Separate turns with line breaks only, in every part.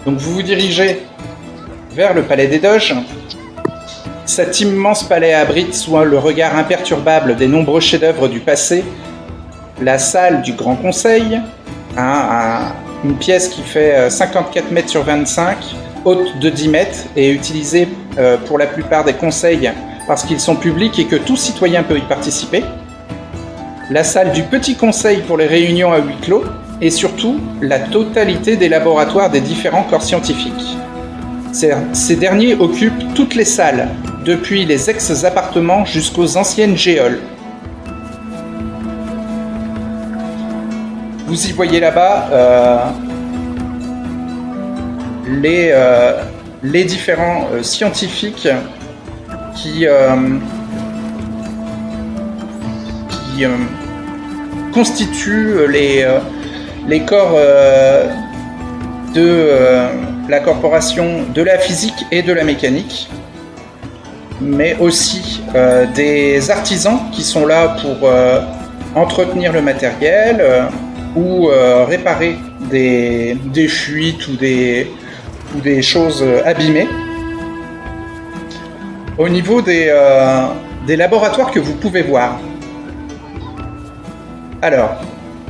Donc vous vous dirigez vers le palais des Doges. Cet immense palais abrite sous le regard imperturbable des nombreux chefs-d'œuvre du passé la salle du Grand Conseil, une pièce qui fait 54 mètres sur 25, haute de 10 mètres et utilisée pour la plupart des conseils parce qu'ils sont publics et que tout citoyen peut y participer. La salle du Petit Conseil pour les réunions à huis clos et surtout la totalité des laboratoires des différents corps scientifiques. Ces derniers occupent toutes les salles, depuis les ex-appartements jusqu'aux anciennes géoles. Vous y voyez là-bas les différents scientifiques qui constituent les corps de la corporation de la physique et de la mécanique, mais aussi des artisans qui sont là pour entretenir le matériel ou réparer des fuites ou des choses abîmées. Au niveau des laboratoires que vous pouvez voir, alors,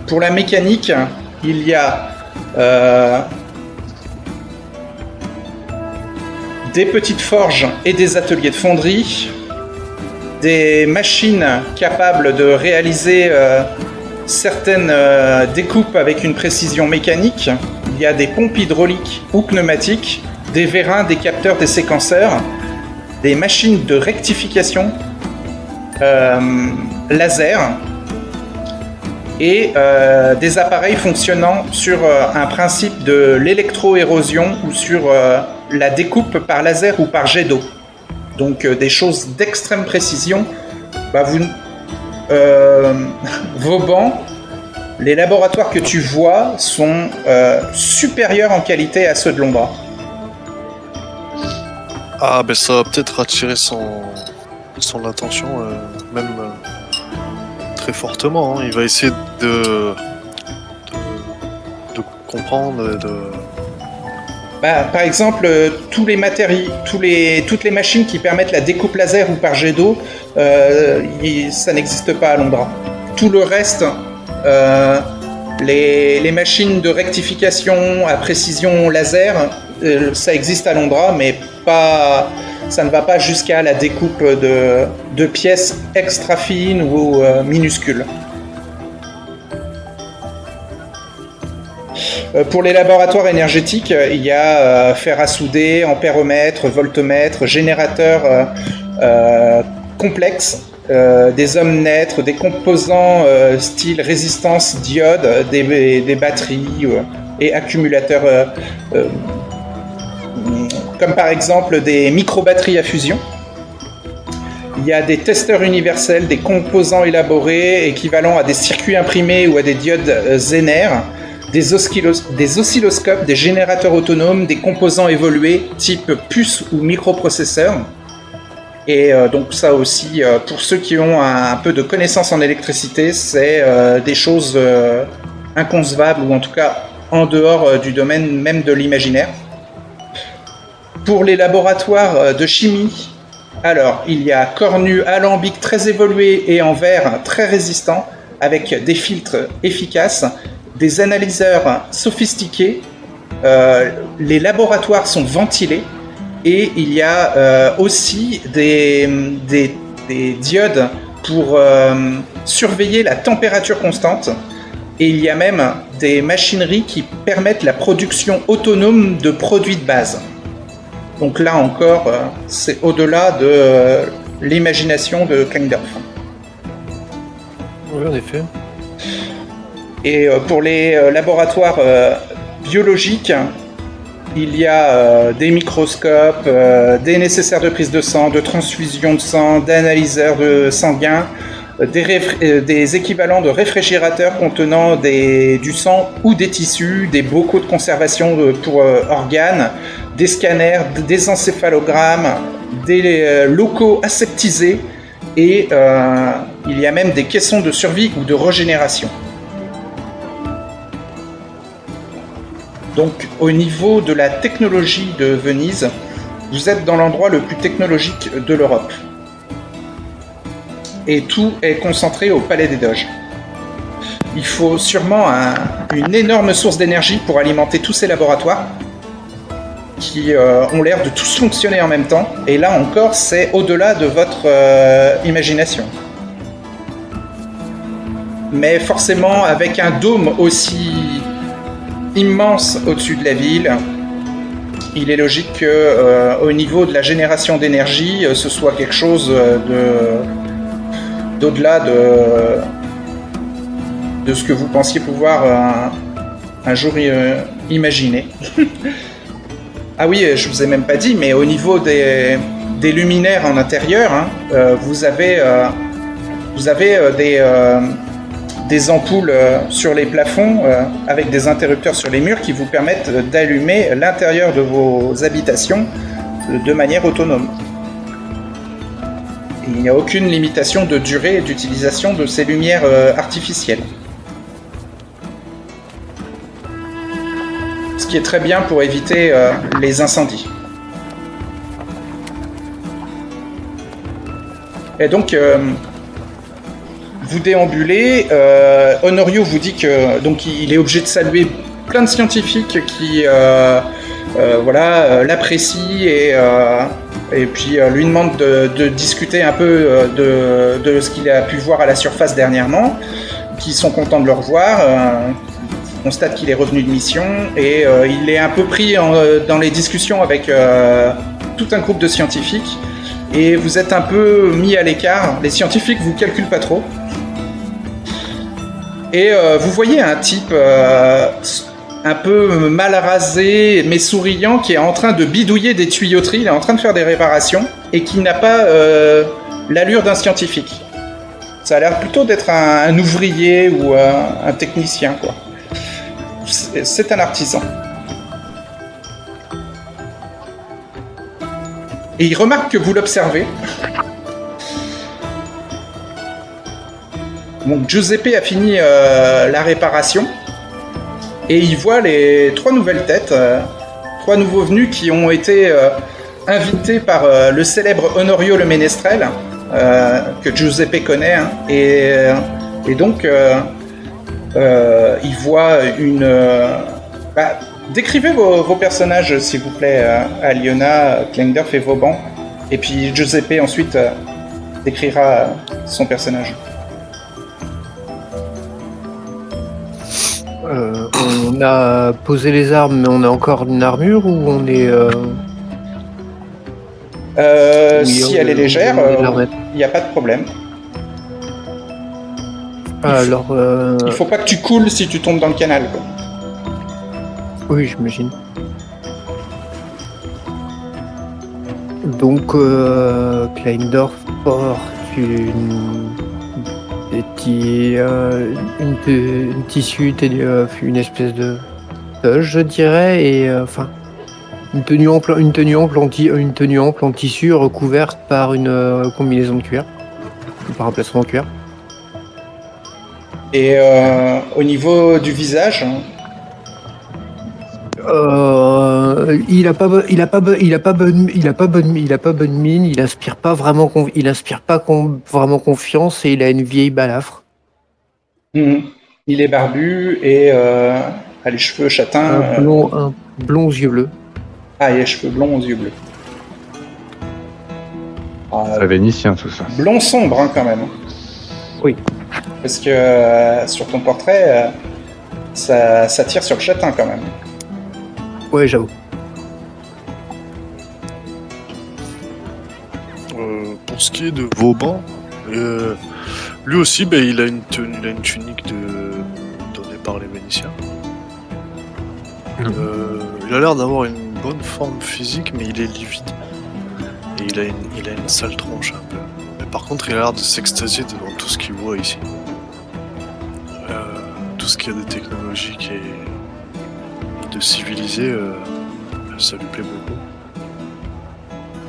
pour la mécanique, il y a des petites forges et des ateliers de fonderie, des machines capables de réaliser certaines découpes avec une précision mécanique. Il y a des pompes hydrauliques ou pneumatiques, des vérins, des capteurs, des séquenceurs, des machines de rectification laser et des appareils fonctionnant sur un principe de l'électroérosion ou sur la découpe par laser ou par jet d'eau. Donc des choses d'extrême précision. Vauban, les laboratoires que tu vois sont supérieurs en qualité à ceux de Londra.
Ah, ben ça va peut-être attirer son attention, même très fortement. Hein. Il va essayer de comprendre,
Par exemple, toutes les machines qui permettent la découpe laser ou par jet d'eau, ça n'existe pas à Londra. Tout le reste, les machines de rectification à précision laser, ça existe à Londra, mais ça ne va pas jusqu'à la découpe de pièces extra fines ou minuscules. Pour les laboratoires énergétiques, il y a fer à souder, ampéromètre, voltomètre, générateur complexe, des omnètres, des composants style résistance, diode, des batteries et accumulateurs comme par exemple des micro-batteries à fusion. Il y a des testeurs universels, des composants élaborés équivalents à des circuits imprimés ou à des diodes Zener, des oscilloscopes, des générateurs autonomes, des composants évolués type puce ou microprocesseur. Et donc ça aussi, pour ceux qui ont un peu de connaissances en électricité, c'est des choses inconcevables ou en tout cas en dehors du domaine même de l'imaginaire. Pour les laboratoires de chimie, alors il y a cornus alambics très évolués et en verre très résistants avec des filtres efficaces, des analyseurs sophistiqués, les laboratoires sont ventilés et il y a aussi des diodes pour surveiller la température constante et il y a même des machineries qui permettent la production autonome de produits de base. Donc là encore, c'est au-delà de l'imagination de Kleindorf.
Oui, en effet.
Et pour les laboratoires biologiques, il y a des microscopes, des nécessaires de prise de sang, de transfusion de sang, d'analyseurs de sanguin, des équivalents de réfrigérateurs contenant du sang ou des tissus, des bocaux de conservation pour organes, des scanners, des encéphalogrammes, des locaux aseptisés et il y a même des caissons de survie ou de régénération. Donc au niveau de la technologie de Venise, vous êtes dans l'endroit le plus technologique de l'Europe. Et tout est concentré au Palais des Doges. Il faut sûrement une énorme source d'énergie pour alimenter tous ces laboratoires qui ont l'air de tous fonctionner en même temps. Et là encore, c'est au-delà de votre imagination. Mais forcément, avec un dôme aussi immense au-dessus de la ville, il est logique que au niveau de la génération d'énergie, ce soit quelque chose d'au-delà de ce que vous pensiez pouvoir un jour imaginer. Ah oui, je vous ai même pas dit, mais au niveau des luminaires en intérieur, hein, vous avez des ampoules sur les plafonds avec des interrupteurs sur les murs qui vous permettent d'allumer l'intérieur de vos habitations de manière autonome. Il n'y a aucune limitation de durée d'utilisation de ces lumières artificielles. Ce qui est très bien pour éviter les incendies. Et donc, vous déambulez. Honorio vous dit que donc il est obligé de saluer plein de scientifiques qui l'apprécient et puis lui demande de discuter un peu de ce qu'il a pu voir à la surface dernièrement, qui sont contents de le revoir. Constate qu'il est revenu de mission et il est un peu pris dans les discussions avec tout un groupe de scientifiques et vous êtes un peu mis à l'écart. Les scientifiques vous calculent pas trop et vous voyez un type un peu mal rasé mais souriant qui est en train de bidouiller des tuyauteries, il est en train de faire des réparations et qui n'a pas l'allure d'un scientifique. Ça a l'air plutôt d'être un ouvrier ou un technicien, quoi. C'est un artisan. Et il remarque que vous l'observez. Donc Giuseppe a fini la réparation. Et il voit les 3 nouvelles têtes, 3 nouveaux venus qui ont été invités par le célèbre Honorio le Ménestrel, que Giuseppe connaît. Hein, et donc... il voit une... décrivez vos personnages, s'il vous plaît, Aliona, Klendorf et Vauban. Et puis Giuseppe, ensuite, décrira son personnage.
On a posé les armes, mais on a encore une armure ou on est...
si elle est légère, il n'y a pas de problème.
Alors,
il faut pas que tu coules si tu tombes dans le canal, quoi.
Oui, j'imagine. Donc, Kleindorf porte une tissu, une espèce de toge, je dirais, et enfin une tenue ample en tissu recouverte par une combinaison de cuir, par un plastron en cuir.
Et au niveau du visage,
il a pas bonne mine, il inspire pas vraiment confiance et il a une vieille balafre.
il est barbu et a les cheveux châtains.
Un blond aux yeux bleus.
Ah, il a les cheveux blonds aux yeux bleus.
C'est vénitien tout ça.
Blond sombre, hein, quand même.
Oui.
Parce que sur ton portrait, ça tire sur le châtain quand même.
Ouais, j'avoue.
Pour ce qui est de Vauban, lui aussi, il a une tunique donnée par les Vénitiens. Il a l'air d'avoir une bonne forme physique, mais il est livide. Et il a une sale tronche un peu. Mais par contre, il a l'air de s'extasier devant tout ce qu'il voit ici. Tout ce qu'il y a de technologique et de civilisé, ça lui plaît beaucoup.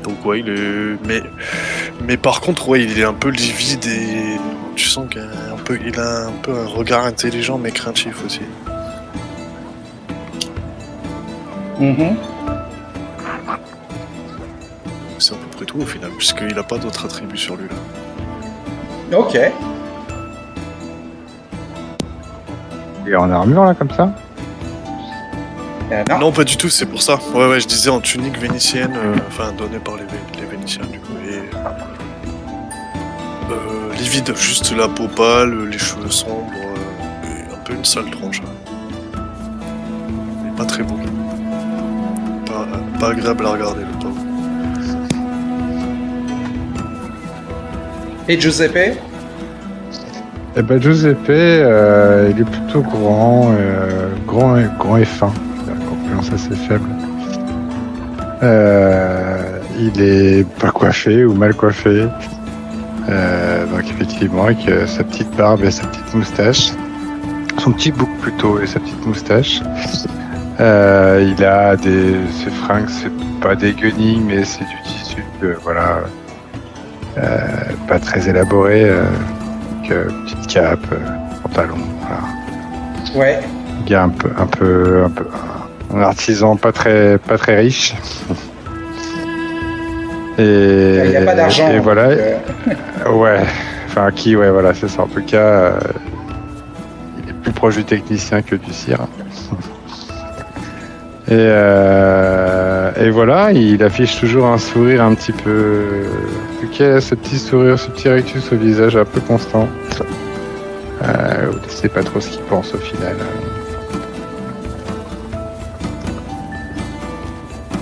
Donc ouais, il est... Mais par contre, ouais, il est un peu livide et tu sens qu'il a un peu un regard intelligent mais craintif aussi.
Mhm.
C'est à peu près tout au final, puisqu'il n'a pas d'autres attributs sur lui là.
Ok.
Il est en armure là comme ça?
Non.
Non, pas du tout, c'est pour ça. Ouais, je disais en tunique vénitienne, enfin donnée par les Vénitiens du coup. Et livide, juste la peau pâle, les cheveux sombres, et un peu une sale tronche. Mais pas très beau. Pas agréable à regarder le pauvre.
Et Giuseppe?
Eh ben Giuseppe, il est plutôt grand et fin. Corpulence assez faible. Il est pas coiffé ou mal coiffé. Donc effectivement, avec sa petite barbe et sa petite moustache. Son petit bouc plutôt et sa petite moustache. Il a ses fringues, c'est pas des guenilles, mais c'est du tissu, voilà, pas très élaboré. Petite cape, pantalon, voilà.
Ouais.
Il y a un artisan pas très riche. Et
Il n'y a pas d'argent.
Et voilà.
Donc,
Ouais. Enfin, ouais, voilà, c'est ça. En tout cas, il est plus proche du technicien que du cire. Et voilà, il affiche toujours un sourire un petit peu. En tout cas, ce petit sourire, ce petit rictus au visage un peu constant. Vous ne savez pas trop ce qu'il pense au final.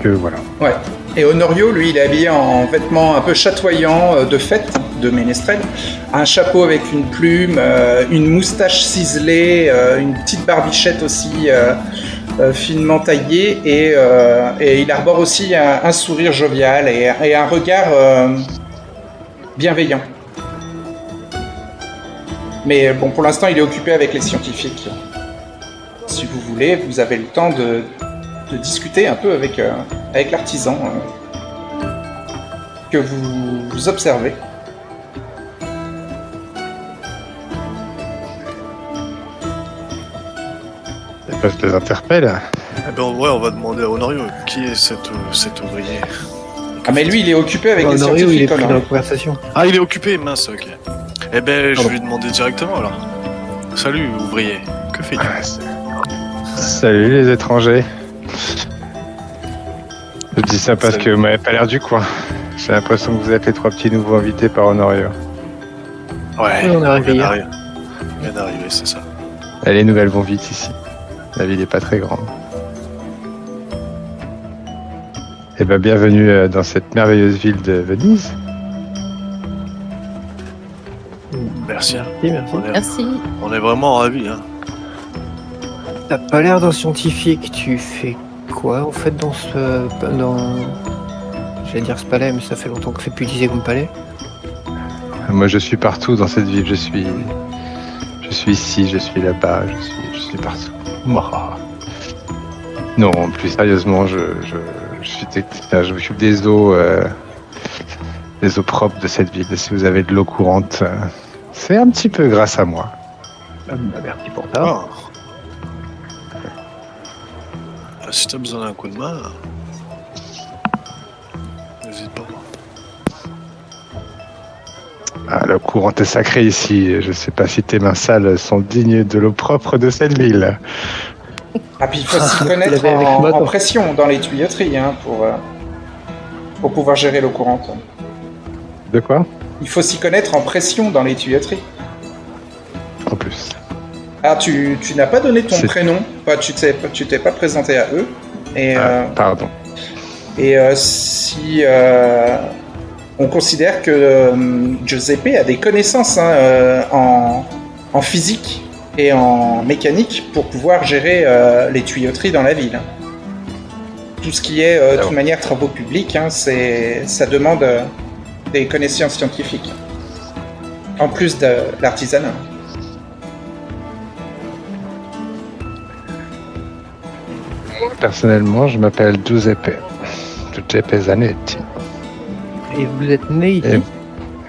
Que voilà.
Ouais. Et Honorio, lui, il est habillé en vêtements un peu chatoyants de fête, de ménestrel. Un chapeau avec une plume, une moustache ciselée, une petite barbichette aussi finement taillée. Et il arbore aussi un sourire jovial et un regard bienveillant. Mais bon, pour l'instant, il est occupé avec les scientifiques. Si vous voulez, vous avez le temps de discuter un peu avec l'artisan que vous observez.
Parce que je les interpelle.
Eh ben ouais, on va demander à Honorio qui est cet ouvrier.
Ah mais lui, il est occupé avec les
Honorio, il est
scientifiques.
pris dans la
Honorio.
conversation.
Ah, il est occupé, mince, ok. Eh ben, je
Pardon.
vais lui demander directement alors. Salut, ouvrier. Que fais-tu?
Salut les étrangers. Je dis ça parce
Salut.
que vous m'avez pas l'air du coin. J'ai l'impression que vous êtes les 3 petits nouveaux invités par Honorio.
Ouais,
Oui, on est arrivé
vient
hier.
d'arriver. On vient d'arriver, c'est ça.
Et les nouvelles vont vite ici. La ville n'est pas très grande. Et ben bienvenue dans cette merveilleuse ville de Venise.
Merci. Hein.
Merci.
Merci.
On est vraiment ravis. Hein.
T'as pas l'air d'un scientifique, tu fais quoi en fait j'allais dire ce palais, mais ça fait longtemps que c'est plus utilisé comme palais.
Moi je suis partout dans cette ville. Je suis ici, je suis là-bas, je suis partout. Mouah. Non, plus sérieusement, je suis technicien, je m'occupe des eaux propres de cette ville. Si vous avez de l'eau courante, c'est un petit peu grâce à moi.
Merci pour ça.
Ah. Ah, si t'as besoin d'un coup de main, n'hésite pas.
Ah, l'eau courante est sacrée ici. Je sais pas si tes mains sales sont dignes de l'eau propre de cette ville.
Ah puis il faut s'y connaître
l'avais avec
en
Maton.
pression dans les tuyauteries hein, pour pouvoir gérer l'eau courante.
De quoi?
Il faut s'y connaître en pression dans les tuyauteries.
En plus.
Alors tu n'as pas donné ton
C'est-
prénom, enfin, tu t'es pas présenté à eux. Et,
Pardon.
si on considère que Giuseppe a des connaissances hein, en physique et en mécanique pour pouvoir gérer les tuyauteries dans la ville. Tout ce qui est de toute manière travaux publics, hein, ça demande des connaissances scientifiques. En plus de l'artisanat.
Personnellement, je m'appelle Giuseppe Zanetti.
Et vous êtes né ici?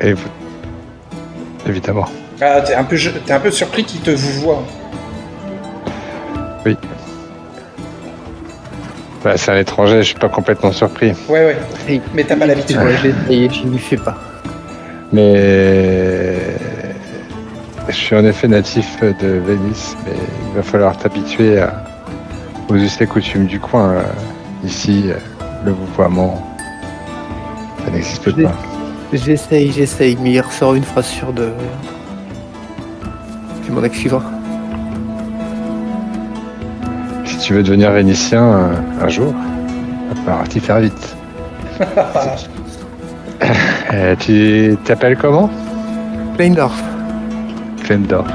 Et vous? Évidemment.
Ah, t'es un peu surpris qu'il te vous voit.
Oui. Bah, c'est un étranger, je suis pas complètement surpris.
Ouais.
Et-
Mais t'as pas l'habitude.
Ouais, je l'ai essayé, je n'y fais pas.
Mais je suis en effet natif de Venise, mais il va falloir t'habituer aux us et coutumes du coin. Ici, le vouvoiement, ça n'existe
Je
pas.
J'essaye, mais il ressort une phrase sur deux. Tu m'en excusera.
Si tu veux devenir vénitien un jour, il va falloir t'y faire vite. Tu t'appelles comment?
Kleindorf.
Kleindorf.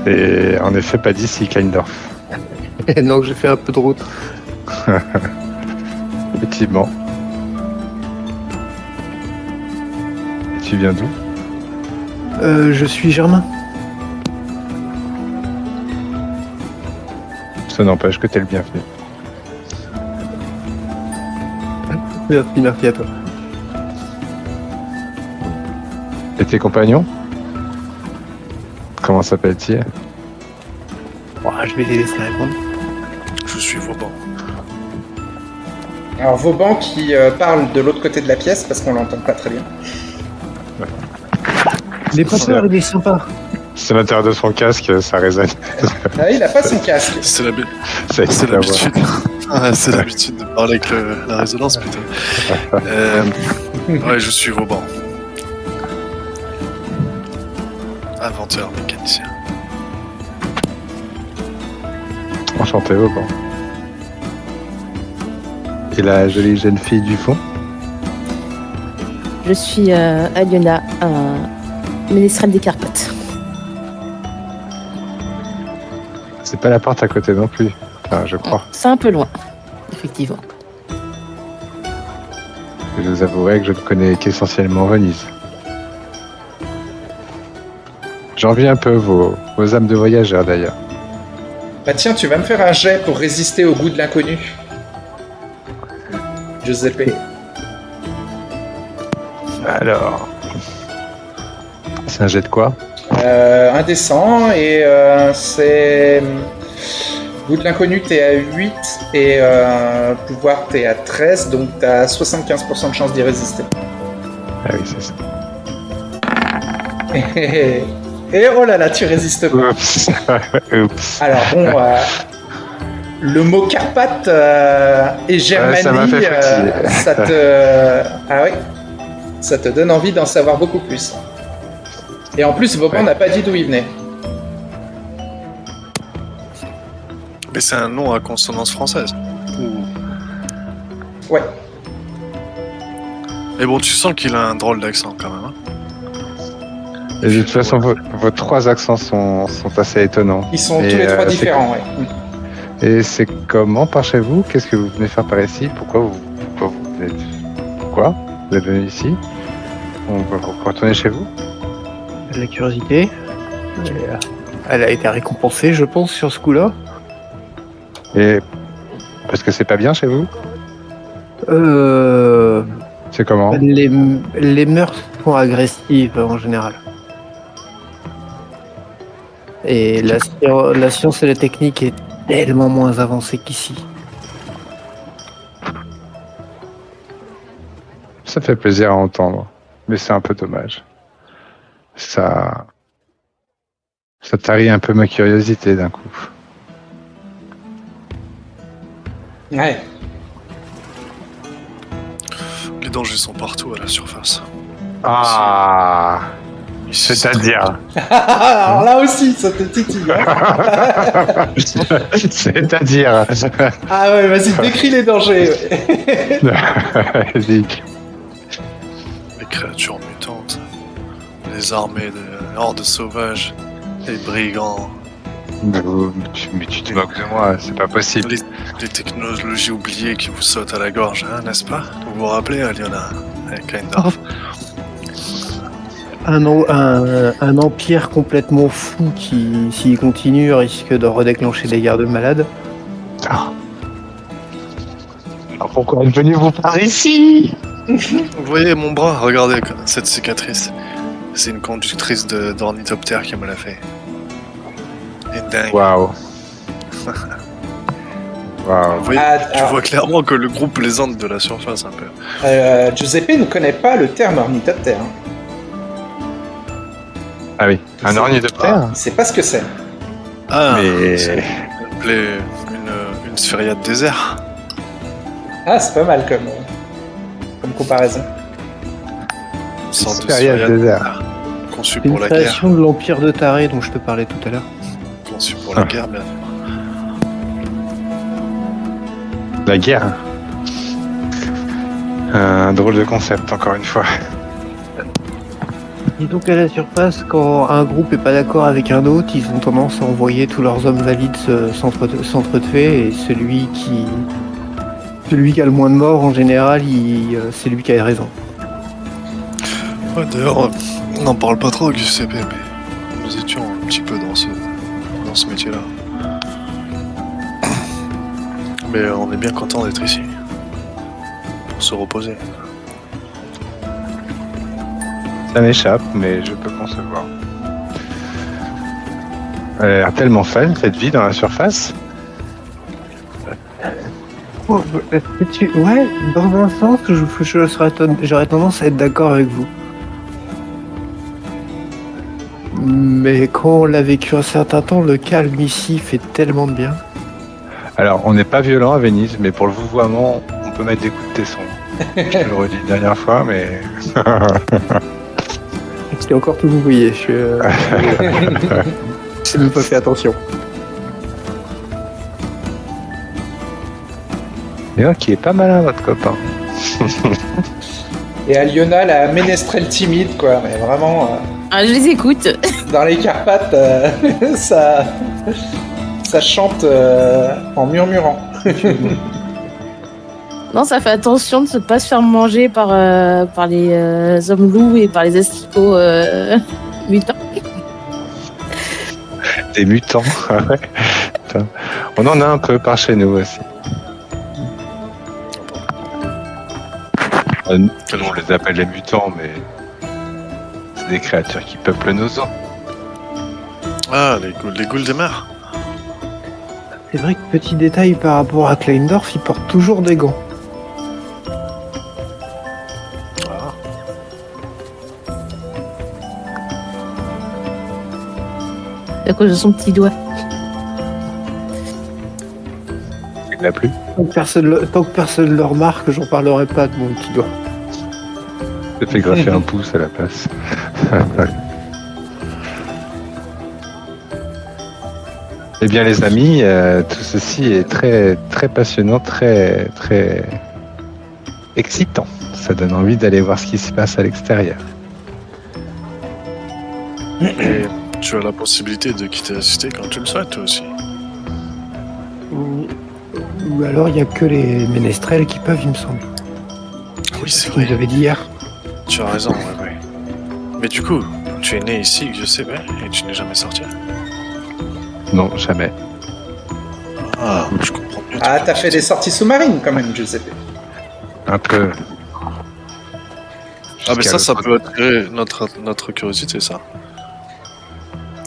C'est en effet pas d'ici, Kleindorf.
Non, j'ai fait un peu de route.
Effectivement. Et tu viens d'où?
Je suis germain.
Ça n'empêche que t'es le bienvenu.
Merci à toi.
Et tes compagnons? Comment s'appellent-ils?
Je vais les laisser répondre.
Je suis Vauban.
Alors Vauban qui parle de l'autre côté de la pièce parce qu'on l'entend pas très bien.
Il est pas peur, il est sympa.
C'est l'intérieur de son casque, ça résonne.
Ah, il a pas son casque.
C'est
Ça excite la voix.
l'habitude. Ah, c'est l'habitude de parler avec la résonance, putain. Ouais, je suis Vauban. Inventeur, mécanicien.
Enchanté, Vauban. Et la jolie jeune fille du fond?
Je suis Aliona, ménestrel des Carpates.
C'est pas la porte à côté non plus. Enfin, je crois.
C'est un peu loin, effectivement.
Je vous avouerai que je ne connais qu'essentiellement Venise. J'envie un peu vos âmes de voyageurs d'ailleurs.
Bah tiens, tu vas me faire un jet pour résister au goût de l'inconnu. Giuseppe.
Alors. C'est un jet de quoi?
Indécent et c'est... Goût de l'inconnu, t'es à 8 et pouvoir, t'es à 13, donc t'as 75% de chance d'y résister.
Ah oui, c'est ça.
Et oh là là, tu résistes pas.
Oups. Oups.
Alors bon, le mot Carpate et Germanie,
ça m'a fait fatiguer.
ça te... Ah oui, ça te donne envie d'en savoir beaucoup plus. Et en plus, Vauban
Ouais.
n'a pas dit d'où il venait.
Mais c'est un nom à consonance française.
Ouais.
Mais bon, tu sens qu'il a un drôle d'accent quand même. Hein.
Et de toute façon, vos trois accents sont assez étonnants.
Ils sont
Et,
tous les trois
c'est
différents, ouais.
Et c'est comment par chez vous? Qu'est-ce que vous venez faire par ici? Pourquoi vous êtes... Pourquoi vous êtes venu ici? On va retourner chez vous?
De la curiosité. Elle a été récompensée, je pense, sur ce coup-là.
Et parce que c'est pas bien chez vous? C'est comment?
Les mœurs sont agressives en général. Et la science et la technique est tellement moins avancée qu'ici.
Ça fait plaisir à entendre, mais c'est un peu dommage. Ça tarit un peu ma curiosité d'un coup.
Ouais.
Les dangers sont partout à la surface.
Ah,
Ici,
c'est-à-dire
Alors là aussi, ça te titille. Hein.
C'est-à-dire
Ah ouais, vas-y, décris les dangers. Ouais.
Vas-y.
Les créatures mutantes, les armées de hordes sauvages, les brigands,
Mais tu te moques de moi, c'est pas possible.
les technologies oubliées qui vous sautent à la gorge, hein, n'est-ce pas? Vous vous rappelez, Aliona? Kleindorf.
Un empire complètement fou qui, s'il continue, risque de redéclencher des guerres de malades.
Alors pourquoi venez-vous par ici?
Vous voyez mon bras? Regardez cette cicatrice. C'est une conductrice d'ornithoptère qui me l'a fait. Et dingue.
Waouh. Waouh.
Oui,
Ah,
tu
alors-
vois clairement que le groupe plaisante de la surface un peu.
Giuseppe ne connaît pas le terme ornithoptère.
Ah oui, un
C'est-
ornithoptère.
Il sait pas ce que c'est.
Ah,
Mais
c'est une sphériade désert.
Ah, c'est pas mal comme comparaison.
Une sorte de
sphériade désert.
conçue
C'est une
pour la guerre.
création de l'Empire de Taré dont je te parlais tout à l'heure.
Conçue pour la guerre, bien sûr.
La guerre. Un drôle de concept, encore une fois.
Et donc à la surface, quand un groupe est pas d'accord avec un autre, ils ont tendance à envoyer tous leurs hommes valides s'entretuer et celui qui a le moins de morts en général, c'est lui qui a raison.
Ouais, d'ailleurs, on n'en parle pas trop, Giuseppe, mais nous étions un petit peu dans ce métier-là. Mais on est bien content d'être ici. Pour se reposer.
Ça m'échappe, mais je peux concevoir. Elle a l'air tellement fun, cette vie dans la surface.
Ouais, dans un sens, j'aurais tendance à être d'accord avec vous. Mais quand on l'a vécu un certain temps, le calme ici fait tellement de bien.
Alors, on n'est pas violent à Venise, mais pour le vouvoiement, on peut mettre des coups de tesson. Je te le redis la dernière fois, mais...
J'étais encore tout vous voyez, j'ai même pas fait attention.
Et là, qui est pas malin, votre copain.
Et Aliona, la ménestrelle timide, quoi. Mais vraiment,
Ah, je les écoute.
dans les Carpates, ça chante en murmurant.
Non, ça fait attention de ne pas se faire manger par les hommes loups et par les asticots mutants.
Des mutants, ouais. Putain. On en a un peu par chez nous aussi. On les appelle les mutants, mais c'est des créatures qui peuplent nos eaux.
Ah, les ghouls des mers.
C'est vrai que petit détail par rapport à Kleindorf, il porte toujours des gants.
Ah.
À cause de son petit doigt.
Il n'a plus.
Tant que personne le remarque, j'en parlerai pas de mon petit doigt.
Je te fais graffer un pouce à la place. Eh bien, les amis, tout ceci est très, très passionnant, très, très excitant. Ça donne envie d'aller voir ce qui se passe à l'extérieur.
Et tu as la possibilité de quitter la cité quand tu le souhaites, toi aussi.
Ou alors il y a que les ménestrels qui peuvent, il me semble.
Oui, c'est
Ce que vous
vrai.
avez dit hier.
Tu as raison, ouais. Mais du coup, tu es né ici, je sais, et tu n'es jamais sorti.
Non, jamais.
Ah, je comprends mieux.
Ah, t'as fait des sorties sous-marines quand même, Giuseppe.
Un peu.
Ah, mais
Jusqu'à
ça
l'autre-
peut attirer notre curiosité, ça.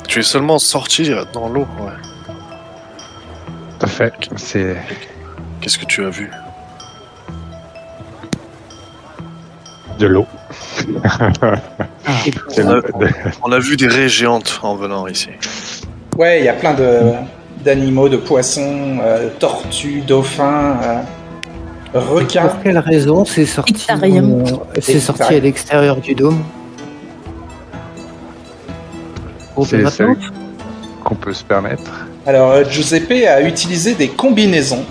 Tu es seulement sorti dans l'eau, ouais.
Tout à fait. C'est
Qu'est-ce que tu as vu?
de l'eau. C'est
On a-
de-
On a vu des raies géantes en venant ici.
Ouais, il y a plein d'animaux, de poissons, tortues, dauphins, requins.
Pour quelle raison c'est sorti
Ictarium.
C'est sorti à l'extérieur du dôme. Pour
C'est
de
ça
maintenance.
qu'on peut se permettre.
Alors, Giuseppe a utilisé des combinaisons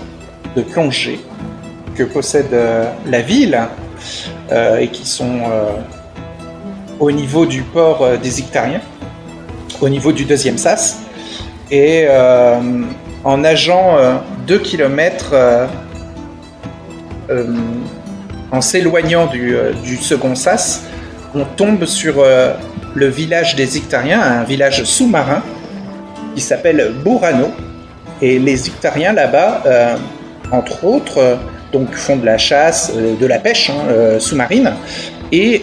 de plongée que possède la ville et qui sont au niveau du port des Ictariens, au niveau du deuxième sas. Et en nageant 2 km, en s'éloignant du second sas, on tombe sur le village des Ictariens, un village sous-marin qui s'appelle Burano. Et les Ictariens là-bas, entre autres, donc font de la chasse, de la pêche sous-marine, et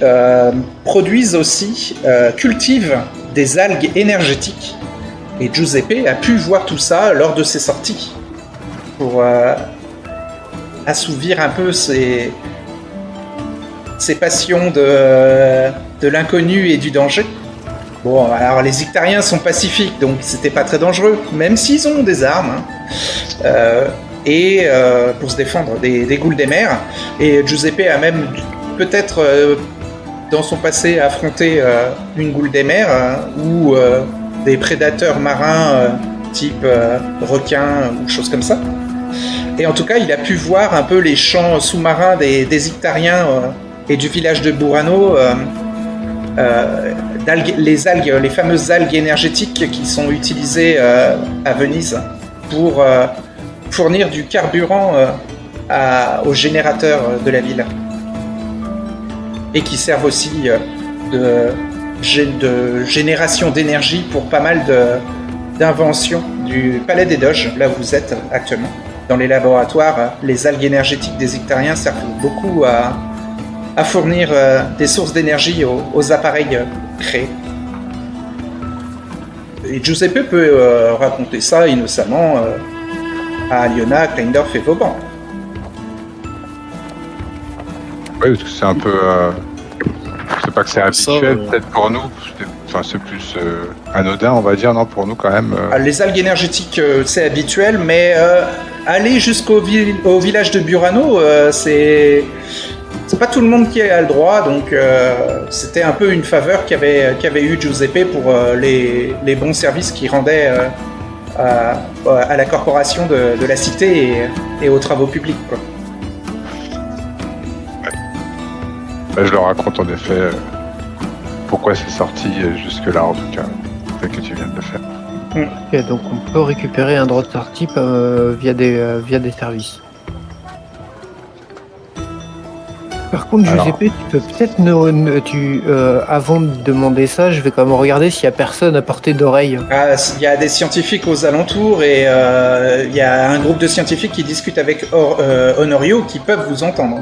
produisent aussi, cultivent des algues énergétiques. Et Giuseppe a pu voir tout ça lors de ses sorties. pour assouvir un peu ses passions de l'inconnu et du danger. Bon, alors les Ictariens sont pacifiques, donc c'était pas très dangereux, même s'ils ont des armes, pour se défendre des ghouls des mers. Et Giuseppe a même peut-être dans son passé affronté une goule des mers ou des prédateurs marins type requins ou choses comme ça. Et en tout cas, il a pu voir un peu les champs sous-marins des Ictariens et du village de Burano, les fameuses algues énergétiques qui sont utilisées à Venise pour fournir du carburant aux générateurs de la ville. Et qui servent aussi de génération d'énergie pour pas mal d'inventions du Palais des Doges, là où vous êtes actuellement. Dans les laboratoires, les algues énergétiques des Ictariens servent beaucoup à fournir des sources d'énergie aux appareils créés. Et Giuseppe peut raconter ça innocemment à Aliona, Kleindorf et Vauban.
Oui, parce que c'est un peu. C'est pas que c'est habituel,
Ça,
peut-être pour nous. C'est plus anodin, on va dire, non, pour nous quand même.
Les algues énergétiques, c'est habituel, mais aller jusqu'au village de Burano, c'est pas tout le monde qui a le droit, donc c'était un peu une faveur qu'avait eu Giuseppe pour les bons services qu'il rendait à la corporation de la cité et aux travaux publics, quoi.
Je leur raconte en effet pourquoi c'est sorti jusque-là, en tout cas, tel que tu viens de le faire.
Ok, donc on peut récupérer un droit de sortie via des services. Par contre,
Alors.
Giuseppe, tu peux peut-être avant de demander ça, je vais quand même regarder s'il y a personne à portée d'oreille.
Il y a des scientifiques aux alentours et il y a un groupe de scientifiques qui discutent avec Honorio qui peuvent vous entendre.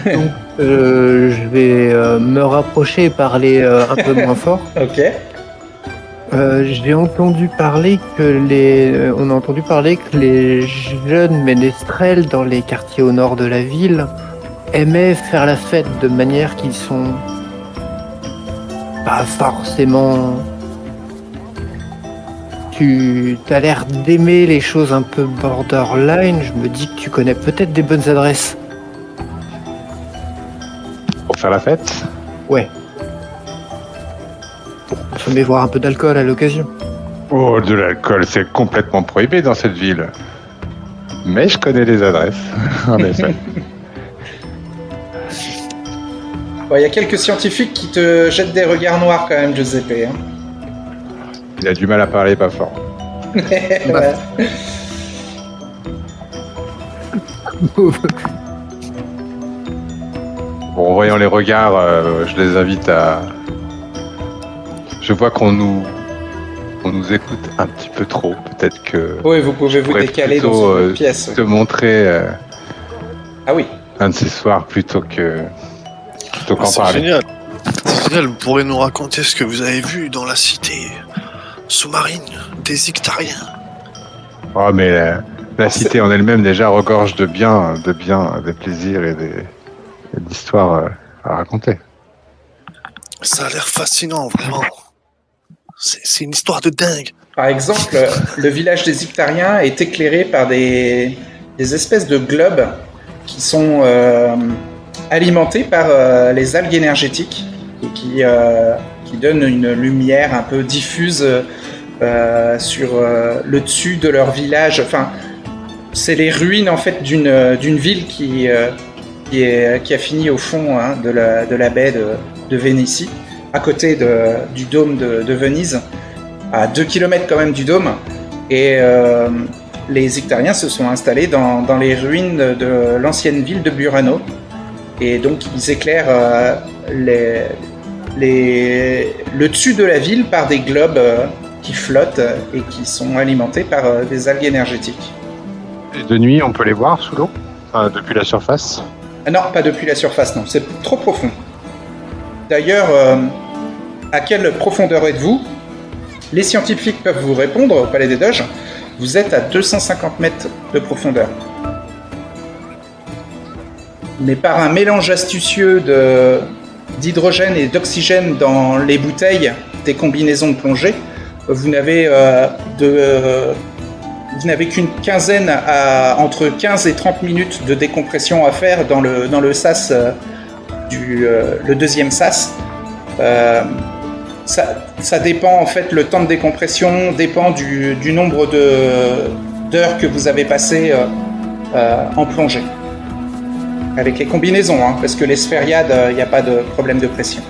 Donc, je vais me rapprocher et parler un peu moins fort.
Ok.
J'ai entendu parler on a entendu parler que les jeunes ménestrels dans les quartiers au nord de la ville aimaient faire la fête de manière qu'ils sont pas forcément. Tu as l'air d'aimer les choses un peu borderline. Je me dis que tu connais peut-être des bonnes adresses.
Pour faire la fête.
Ouais. Je vais boire un peu d'alcool à l'occasion.
Oh, de l'alcool, c'est complètement prohibé dans cette ville. Mais je connais les adresses, en effet.
Il y a quelques scientifiques qui te jettent des regards noirs quand même, Giuseppe. Hein.
Il a du mal à parler, pas fort.
Ouais.
Bon, en voyant les regards, je les invite à... Je vois qu'on nous écoute un petit peu trop. Peut-être que...
Oui, vous pouvez
je
vous
pourrais
décaler dans
plutôt,
une pièce.
te montrer
Ah oui.
un de ces soirs plutôt qu'en
c'est
parler.
génial. C'est génial, vous pourrez nous raconter ce que vous avez vu dans la cité sous-marine des Ictariens.
Oh, mais la cité en elle-même déjà regorge de bien, des plaisirs et d'histoires à raconter.
Ça a l'air fascinant, vraiment. C'est une histoire de dingue.
Par exemple, le village des Ictariens est éclairé par des espèces de globes qui sont alimentés par les algues énergétiques et qui donnent une lumière un peu diffuse sur le dessus de leur village. Enfin, c'est les ruines en fait d'une ville qui a fini au fond de la baie de Vénétie, à côté du dôme de Venise, à 2 km quand même du dôme. Et les Ictariens se sont installés dans les ruines de l'ancienne ville de Burano. Et donc ils éclairent le dessus de la ville par des globes qui flottent et qui sont alimentés par des algues énergétiques.
Et de nuit, on peut les voir sous l'eau, depuis la surface.
Ah non, pas depuis la surface, non, c'est trop profond. D'ailleurs, à quelle profondeur êtes-vous ? Les scientifiques peuvent vous répondre au Palais des Doges. Vous êtes à 250 mètres de profondeur. Mais par un mélange astucieux d'hydrogène et d'oxygène dans les bouteilles des combinaisons de plongée, vous n'avez qu'une quinzaine entre 15 et 30 minutes de décompression à faire dans le sas le deuxième sas. Ça dépend en fait, le temps de décompression dépend du nombre d'heures que vous avez passé en plongée. Avec les combinaisons, hein, parce que les sphériades, il n'y a pas de problème de pression.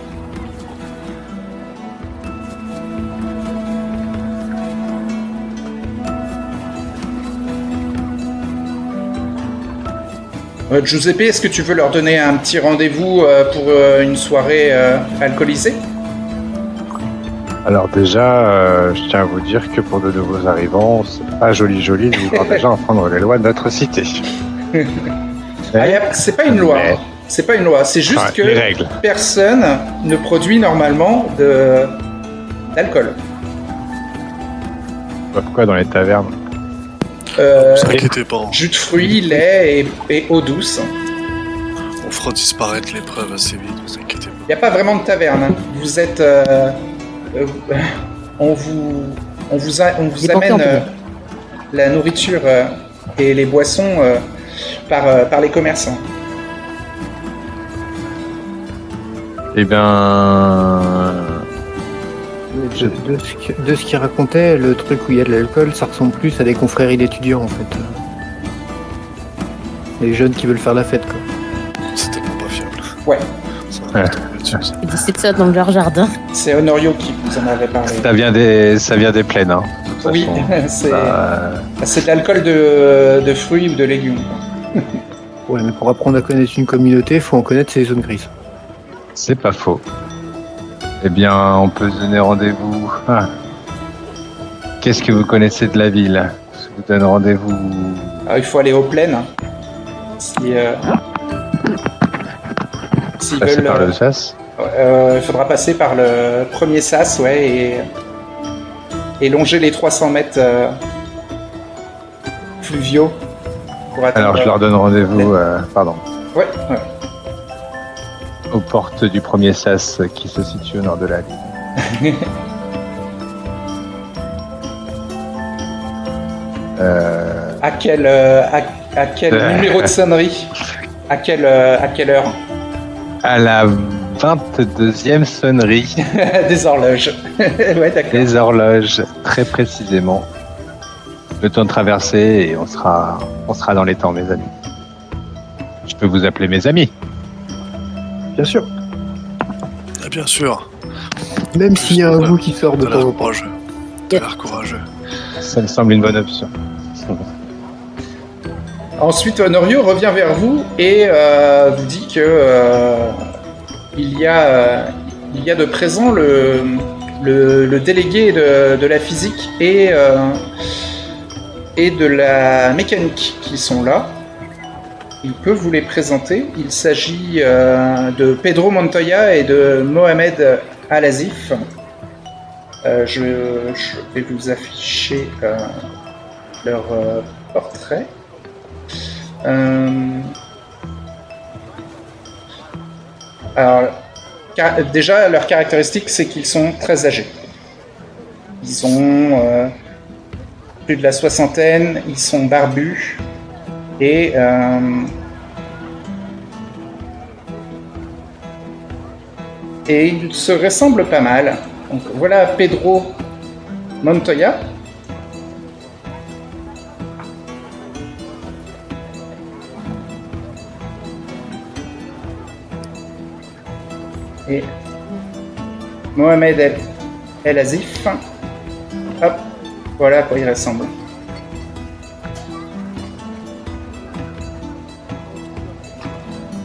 Giuseppe, est-ce que tu veux leur donner un petit rendez-vous pour une soirée alcoolisée ?
Alors déjà, je tiens à vous dire que pour de nouveaux arrivants, c'est pas joli de vouloir déjà enfreindre les lois de notre cité.
C'est pas une loi.
Mais-
C'est pas une loi. C'est juste
Ouais,
que
les règles.
personne ne produit normalement d'alcool.
Pourquoi dans les tavernes?
Ne vous inquiétez pas,
Jus de fruits, lait et eau douce.
on fera disparaître l'épreuve assez vite, ne vous inquiétez pas.
Il n'y a pas vraiment de taverne. Hein. Vous êtes. On vous
Des banquets en
amène
public.
la nourriture et les boissons par les commerçants.
Eh bien,
De ce qu'il racontait, le truc où il y a de l'alcool, ça ressemble plus à des confréries d'étudiants en fait. Les jeunes qui veulent faire la fête quoi.
C'est tellement pas fiable.
Ouais,
Ça va tomber dessus, ça.
Ils décident ça dans leur jardin.
c'est Honorio qui vous en avait parlé.
ça vient des plaines. Hein, de toute
Oui,
façon.
c'est de l'alcool de fruits ou de légumes.
Ouais, mais pour apprendre à connaître une communauté, il faut en connaître ses zones grises.
C'est pas faux. Eh bien, on peut se donner rendez-vous. Ah. Qu'est-ce que vous connaissez de la ville? Je vous donne rendez-vous.
Alors, il faut aller aux plaines. S'ils
Passer
veulent,
par le sas.
il faudra passer par le premier sas, ouais, et longer les 300 mètres fluviaux. Pour atteindre,
Alors, je leur donne rendez-vous.
Ouais, ouais.
Aux portes du premier sas qui se situe au nord de la ville.
À quel numéro de sonnerie? À quelle heure?
À la 22e sonnerie
Des horloges. Ouais, d'accord.
des horloges, très précisément. Le temps de traverser et on sera dans les temps, mes amis. Je peux vous appeler mes amis.
Bien sûr.
Ah, bien sûr,
Même s'il y a un bout qui sort de
t'as
temps
l'air
en temps.
courageux. T'as l'air courageux.
Ça me semble une bonne option.
Ensuite, Honorio revient vers vous et vous dit que il y a de présent le délégué de la physique et de la mécanique qui sont là. Il peut vous les présenter. Il s'agit de Pedro Montoya et de Mohamed Al-Azif. Je vais vous afficher leur portrait. Alors, déjà, leur caractéristique, c'est qu'ils sont très âgés. Ils ont plus de la soixantaine, ils sont barbus et ils se ressemblent pas mal. Donc voilà Pedro Montoya. Et Mohamed El-Azif. Hop, voilà à quoi il ressemble.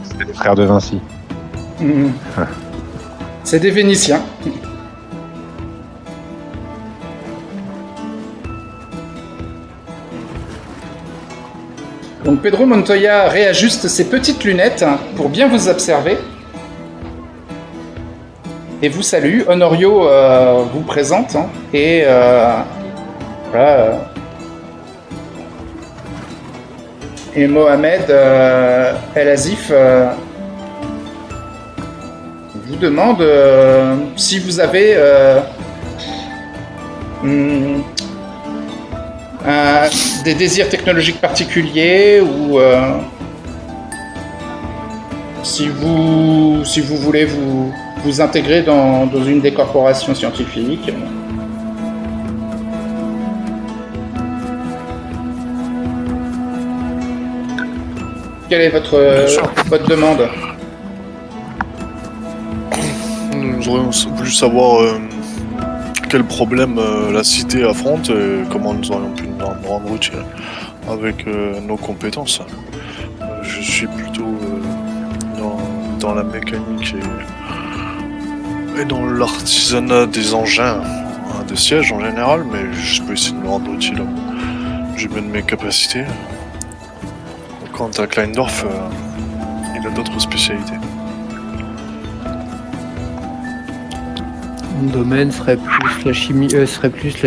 C'est les frères de Vinci.
Mhm. C'est des Vénitiens. Donc Pedro Montoya réajuste ses petites lunettes pour bien vous observer. Et vous salue. Honorio vous présente. Et voilà, Et Mohamed El Azif vous demande si vous avez des désirs technologiques particuliers ou si vous voulez vous intégrer dans une des corporations scientifiques. Quelle est votre demande?
Nous aurions voulu savoir quel problème la cité affronte et comment nous aurions pu nous rendre utiles avec nos compétences. Je suis plutôt dans la mécanique et dans l'artisanat des engins, des sièges en général, mais je peux essayer de me rendre utile. Je mets de mes capacités. Quant à Kleindorf, il a d'autres spécialités.
Mon domaine serait plus la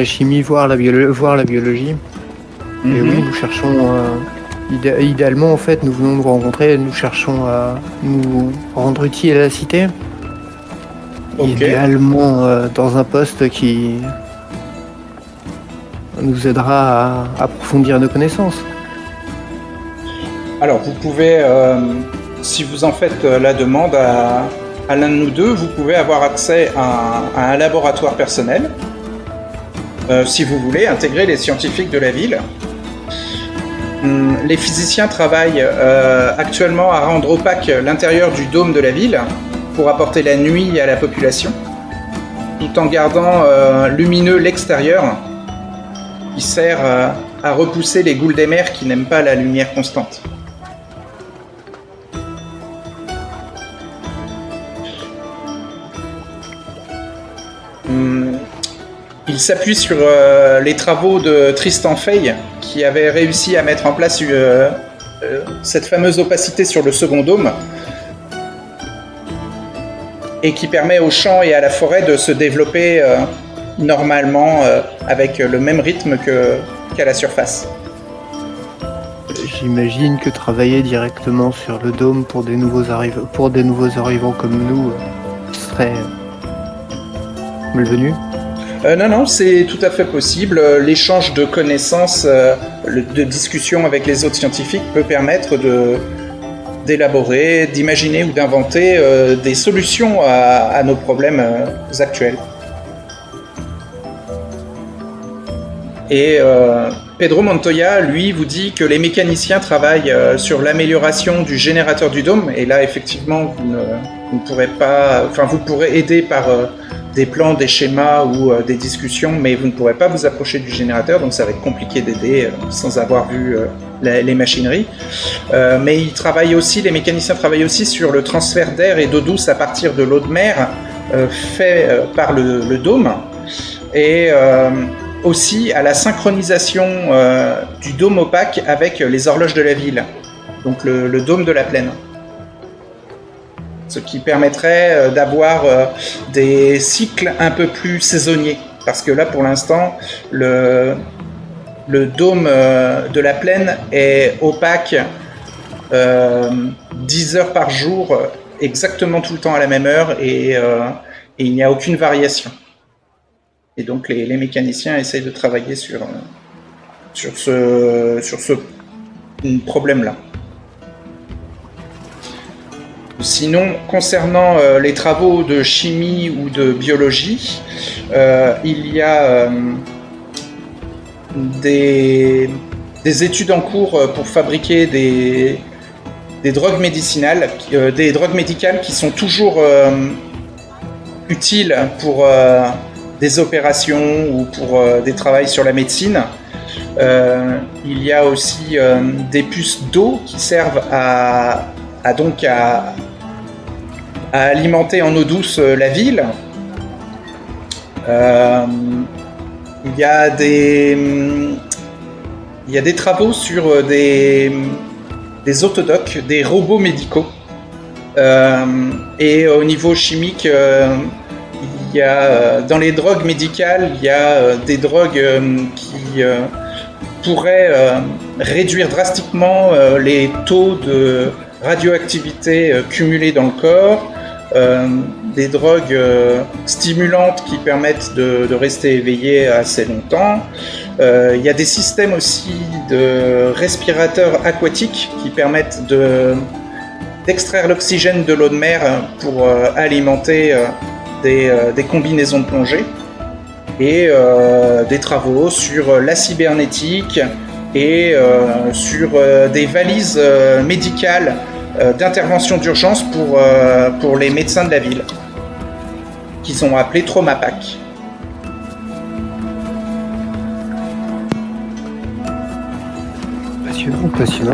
chimie, voire la biologie. Et oui, nous cherchons, idéalement en fait, nous venons de vous rencontrer, nous cherchons à nous rendre utiles à la cité.
Ok.
Idéalement dans un poste qui nous aidera à approfondir nos connaissances.
Alors, vous pouvez, si vous en faites la demande à l'un de nous deux, vous pouvez avoir accès à un laboratoire personnel, si vous voulez intégrer les scientifiques de la ville. Les physiciens travaillent actuellement à rendre opaque l'intérieur du dôme de la ville pour apporter la nuit à la population, tout en gardant lumineux l'extérieur, qui sert à repousser les goules des mers qui n'aiment pas la lumière constante. Il s'appuie sur les travaux de Tristan Fay, qui avait réussi à mettre en place cette fameuse opacité sur le second dôme, et qui permet aux champs et à la forêt de se développer normalement avec le même rythme qu'à la surface.
J'imagine que travailler directement sur le dôme pour des nouveaux arrivants comme nous serait malvenu.
Non, c'est tout à fait possible. L'échange de connaissances, de discussions avec les autres scientifiques peut permettre d'élaborer, d'imaginer ou d'inventer des solutions à nos problèmes actuels. Et Pedro Montoya, lui, vous dit que les mécaniciens travaillent sur l'amélioration du générateur du dôme, et là, effectivement, vous ne pourrez pas... Enfin, vous pourrez aider par des plans, des schémas ou des discussions, mais vous ne pourrez pas vous approcher du générateur, donc ça va être compliqué d'aider sans avoir vu les machineries. Mais les mécaniciens travaillent aussi sur le transfert d'air et d'eau douce à partir de l'eau de mer fait par le dôme, et aussi à la synchronisation du dôme opaque avec les horloges de la ville, donc le dôme de la plaine. Ce qui permettrait d'avoir des cycles un peu plus saisonniers. Parce que là, pour l'instant, le dôme de la plaine est opaque 10 heures par jour, exactement tout le temps à la même heure, et il n'y a aucune variation. Et donc les mécaniciens essayent de travailler sur ce problème-là. Sinon, concernant les travaux de chimie ou de biologie, il y a des études en cours pour fabriquer des drogues médicinales, des drogues médicales qui sont toujours utiles pour des opérations ou pour des travaux sur la médecine. Il y a aussi des puces d'eau qui servent à alimenter en eau douce la ville. Il y a des travaux sur des autodocs, des robots médicaux. Et au niveau chimique, il y a dans les drogues médicales, il y a des drogues qui pourraient réduire drastiquement les taux de radioactivité cumulés dans le corps, des drogues stimulantes qui permettent de rester éveillé assez longtemps. Il y a des systèmes aussi de respirateurs aquatiques qui permettent d'extraire l'oxygène de l'eau de mer pour alimenter des combinaisons de plongée, et des travaux sur la cybernétique et sur des valises médicales d'intervention d'urgence pour les médecins de la ville, qu'ils ont appelé Traumapack.
Passionnant.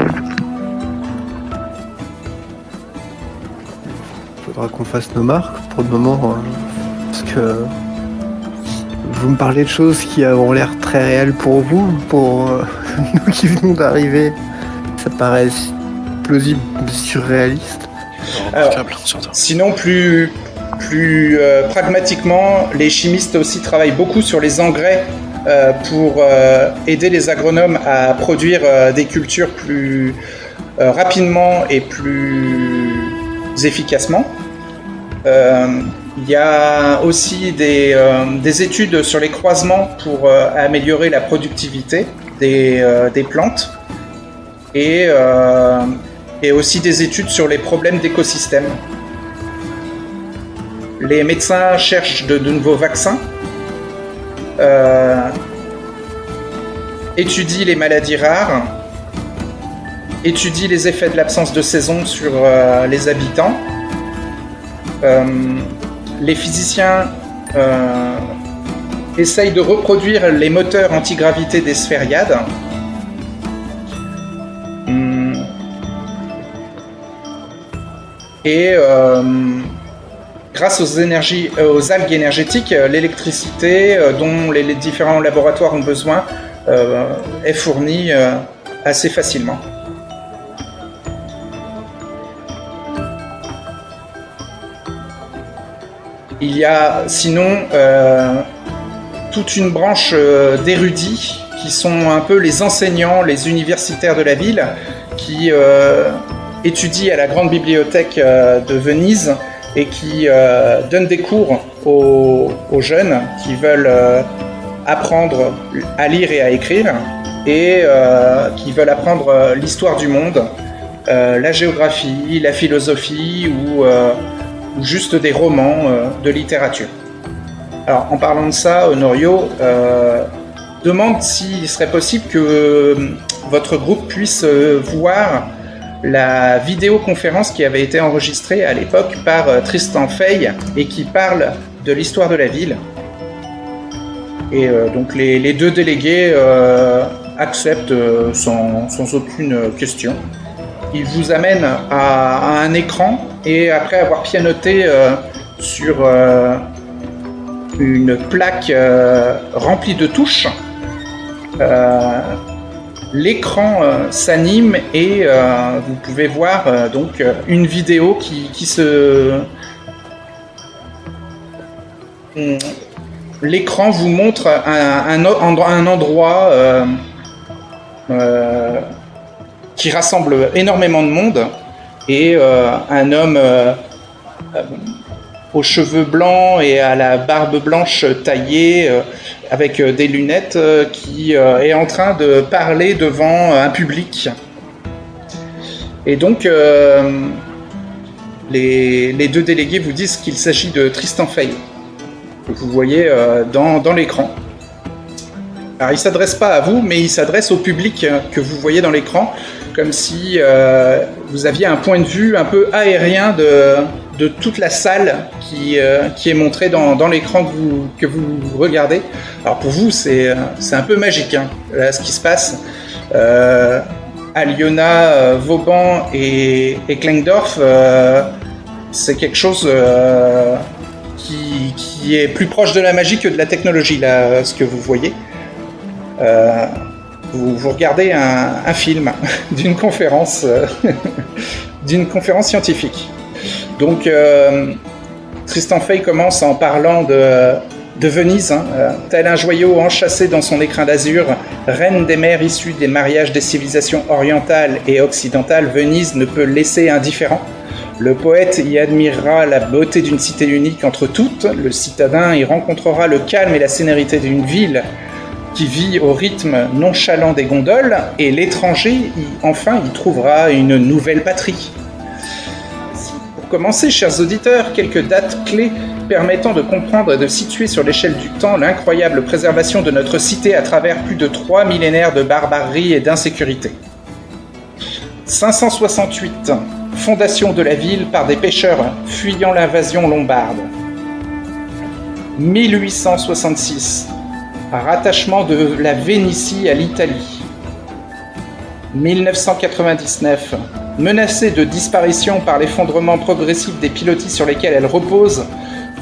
Faudra qu'on fasse nos marques pour le moment, parce que vous me parlez de choses qui ont l'air très réelles pour vous, pour nous qui venons d'arriver, ça paraît plausible, surréaliste.
Remarquable, surtout.
Sinon, plus pragmatiquement, les chimistes aussi travaillent beaucoup sur les engrais pour aider les agronomes à produire des cultures plus rapidement et plus efficacement. Il y a aussi des études sur les croisements pour améliorer la productivité des plantes, et aussi des études sur les problèmes d'écosystème. Les médecins cherchent de nouveaux vaccins, étudient les maladies rares, étudient les effets de l'absence de saison sur les habitants. Les physiciens essayent de reproduire les moteurs antigravité des sphériades. Et grâce aux algues énergétiques, l'électricité dont les différents laboratoires ont besoin est fournie assez facilement. Il y a sinon toute une branche d'érudits qui sont un peu les enseignants, les universitaires de la ville, qui étudient à la grande bibliothèque de Venise et qui donnent des cours aux jeunes qui veulent apprendre à lire et à écrire, et qui veulent apprendre l'histoire du monde, la géographie, la philosophie ou juste des romans de littérature. Alors, en parlant de ça, Honorio demande s'il serait possible que votre groupe puisse voir la vidéoconférence qui avait été enregistrée à l'époque par Tristan Fay et qui parle de l'histoire de la ville. Et donc les deux délégués acceptent sans aucune question. Ils vous amènent à un écran, et après avoir pianoté sur une plaque remplie de touches, l'écran s'anime et vous pouvez voir donc une vidéo qui se... L'écran vous montre un endroit qui rassemble énormément de monde, et un homme aux cheveux blancs et à la barbe blanche taillée, avec des lunettes, qui est en train de parler devant un public. Et donc, les deux délégués vous disent qu'il s'agit de Tristan Fay, que vous voyez dans l'écran. Alors, il ne s'adresse pas à vous, mais il s'adresse au public que vous voyez dans l'écran, comme si vous aviez un point de vue un peu aérien de toute la salle qui est montrée dans l'écran que vous regardez. Alors pour vous, c'est un peu magique, hein, là, ce qui se passe. Aliona, Vauban et Klengdorf, c'est quelque chose qui est plus proche de la magie que de la technologie, là, ce que vous voyez. Vous regardez un film d'une conférence scientifique. Donc Tristan Fay commence en parlant de Venise, tel un joyau enchâssé dans son écrin d'azur, reine des mers issues des mariages des civilisations orientales et occidentales, Venise ne peut laisser indifférent. Le poète y admirera la beauté d'une cité unique entre toutes, le citadin y rencontrera le calme et la sérénité d'une ville qui vit au rythme nonchalant des gondoles, et l'étranger, y trouvera une nouvelle patrie. Pour commencer, chers auditeurs, quelques dates clés permettant de comprendre et de situer sur l'échelle du temps l'incroyable préservation de notre cité à travers plus de 3 millénaires de barbarie et d'insécurité. 568, fondation de la ville par des pêcheurs fuyant l'invasion lombarde. 1866, rattachement de la Vénétie à l'Italie. 1999, menacée de disparition par l'effondrement progressif des pilotis sur lesquels elle repose,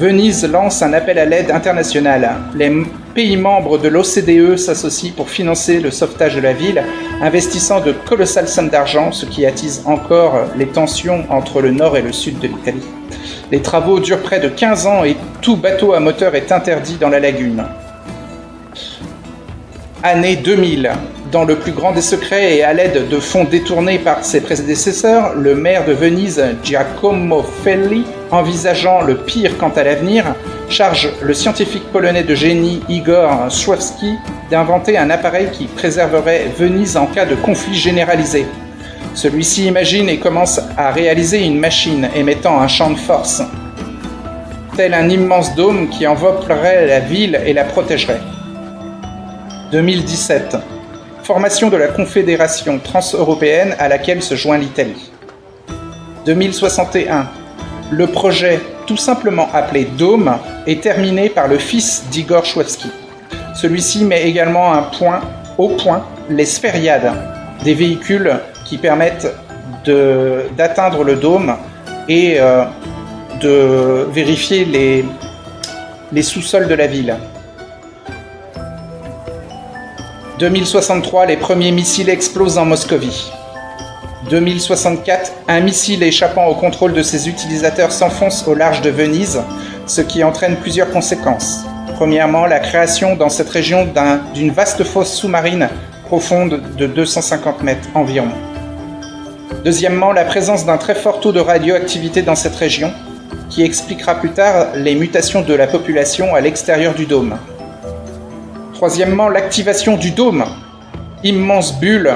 Venise lance un appel à l'aide internationale. Les pays membres de l'OCDE s'associent pour financer le sauvetage de la ville, investissant de colossales sommes d'argent, ce qui attise encore les tensions entre le nord et le sud de l'Italie. Les travaux durent près de 15 ans et tout bateau à moteur est interdit dans la lagune. Année 2000. Dans le plus grand des secrets et à l'aide de fonds détournés par ses prédécesseurs, le maire de Venise, Giacomo Felli, envisageant le pire quant à l'avenir, charge le scientifique polonais de génie Igor Szwajewski d'inventer un appareil qui préserverait Venise en cas de conflit généralisé. Celui-ci imagine et commence à réaliser une machine émettant un champ de force, tel un immense dôme qui envelopperait la ville et la protégerait. 2017. Formation de la Confédération transeuropéenne à laquelle se joint l'Italie. 2061. Le projet, tout simplement appelé Dôme, est terminé par le fils d'Igor Szwajewski. Celui-ci met également au point les sphériades, des véhicules qui permettent d'atteindre le dôme et de vérifier les sous-sols de la ville. 2063, les premiers missiles explosent en Moscovie. 2064, un missile échappant au contrôle de ses utilisateurs s'enfonce au large de Venise, ce qui entraîne plusieurs conséquences. Premièrement, la création dans cette région d'une vaste fosse sous-marine profonde de 250 mètres environ. Deuxièmement, la présence d'un très fort taux de radioactivité dans cette région, qui expliquera plus tard les mutations de la population à l'extérieur du dôme. Troisièmement, l'activation du dôme, immense bulle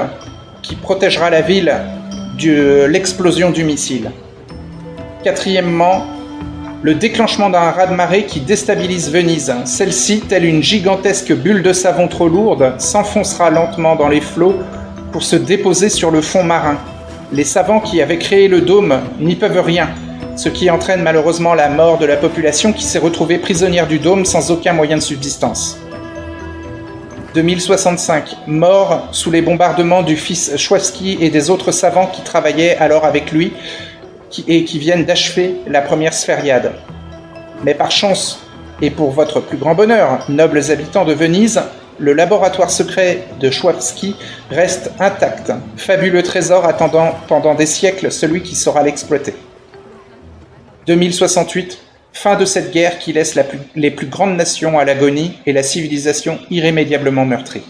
qui protégera la ville de l'explosion du missile. Quatrièmement, le déclenchement d'un raz-de-marée qui déstabilise Venise. Celle-ci, telle une gigantesque bulle de savon trop lourde, s'enfoncera lentement dans les flots pour se déposer sur le fond marin. Les savants qui avaient créé le dôme n'y peuvent rien, ce qui entraîne malheureusement la mort de la population qui s'est retrouvée prisonnière du dôme sans aucun moyen de subsistance. 2065, mort sous les bombardements du fils Szwajewski et des autres savants qui travaillaient alors avec lui et qui viennent d'achever la première sphériade. Mais par chance, et pour votre plus grand bonheur, nobles habitants de Venise, le laboratoire secret de Szwajewski reste intact, fabuleux trésor attendant pendant des siècles celui qui saura l'exploiter. 2068, fin de cette guerre qui laisse les plus grandes nations à l'agonie et la civilisation irrémédiablement meurtrie.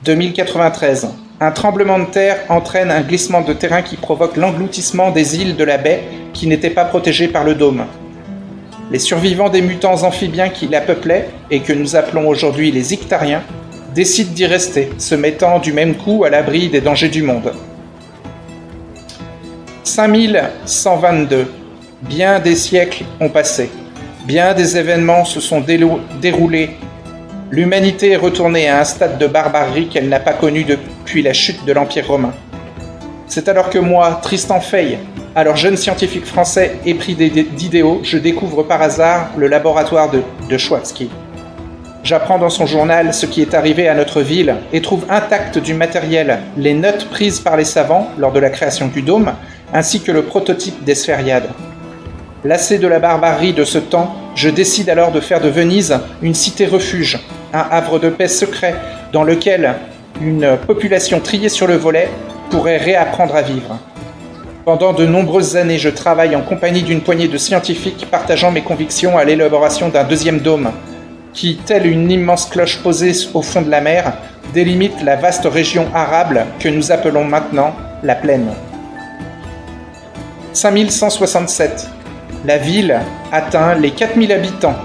2093. Un tremblement de terre entraîne un glissement de terrain qui provoque l'engloutissement des îles de la baie qui n'étaient pas protégées par le dôme. Les survivants des mutants amphibiens qui la peuplaient, et que nous appelons aujourd'hui les Ictariens, décident d'y rester, se mettant du même coup à l'abri des dangers du monde. 5122. Bien des siècles ont passé, bien des événements se sont déroulés. L'humanité est retournée à un stade de barbarie qu'elle n'a pas connu depuis la chute de l'Empire romain. C'est alors que moi, Tristan Fey, alors jeune scientifique français épris d'idéaux, je découvre par hasard le laboratoire de Szwajewski. J'apprends dans son journal ce qui est arrivé à notre ville et trouve intact du matériel, les notes prises par les savants lors de la création du dôme, ainsi que le prototype des sphériades. Lassé de la barbarie de ce temps, je décide alors de faire de Venise une cité-refuge, un havre de paix secret dans lequel une population triée sur le volet pourrait réapprendre à vivre. Pendant de nombreuses années, je travaille en compagnie d'une poignée de scientifiques partageant mes convictions à l'élaboration d'un deuxième dôme qui, telle une immense cloche posée au fond de la mer, délimite la vaste région arable que nous appelons maintenant la plaine. 5167. La ville atteint les 4000 habitants.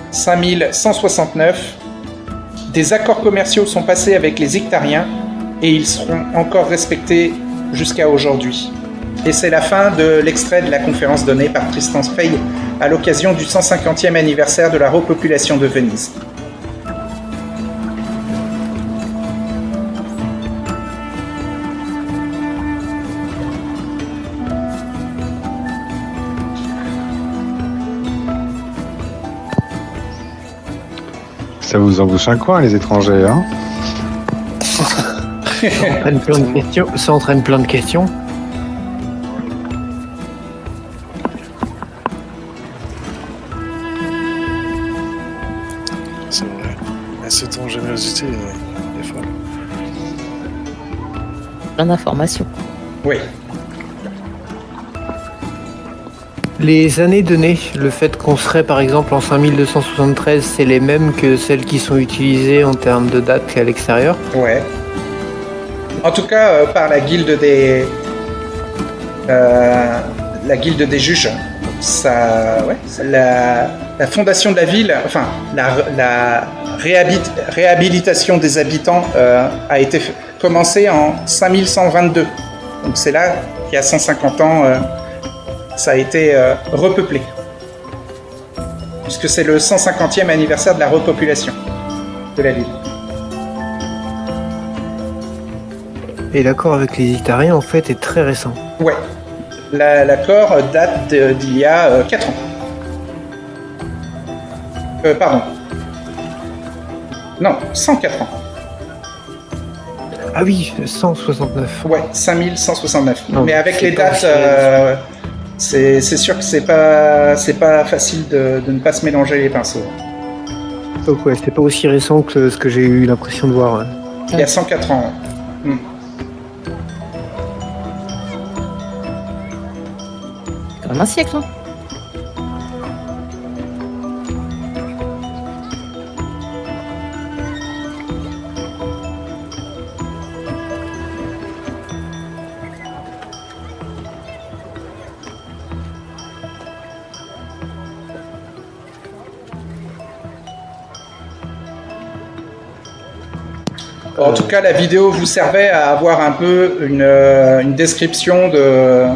5169. Des accords commerciaux sont passés avec les Ictariens et ils seront encore respectés jusqu'à aujourd'hui. Et c'est la fin de l'extrait de la conférence donnée par Tristan Fey à l'occasion du 150e anniversaire de la repopulation de Venise.
Ça vous embouche un coin, les étrangers, hein?
Ça entraîne plein de questions.
C'est vrai. Mais cette ingéniosité est folle.
Plein d'informations.
Oui.
Les années données, le fait qu'on serait par exemple en 5273, c'est les mêmes que celles qui sont utilisées en termes de date à l'extérieur.
Ouais. En tout cas, par la guilde des juges, ça, ouais, la fondation de la ville, enfin la réhabilitation des habitants a été commencée en 5122. Donc c'est là qu'il y a 150 ans, ça a été repeuplé, puisque c'est le 150e anniversaire de la repopulation de la ville.
Et l'accord avec les Ictariens, en fait, est très récent.
Ouais. L'accord date d'il y a 4 ans. Pardon. Non, 104 ans.
Ah oui, 169.
Ouais, 5169.
Non,
mais avec
c'est
les
pas
dates,
aussi
c'est sûr que c'est pas facile de ne pas se mélanger les pinceaux.
Donc ouais, c'était pas aussi récent que ce que j'ai eu l'impression de voir.
Il y a 104 ans. Ouais.
Quand même un siècle, hein.
En tout cas, la vidéo vous servait à avoir un peu une description de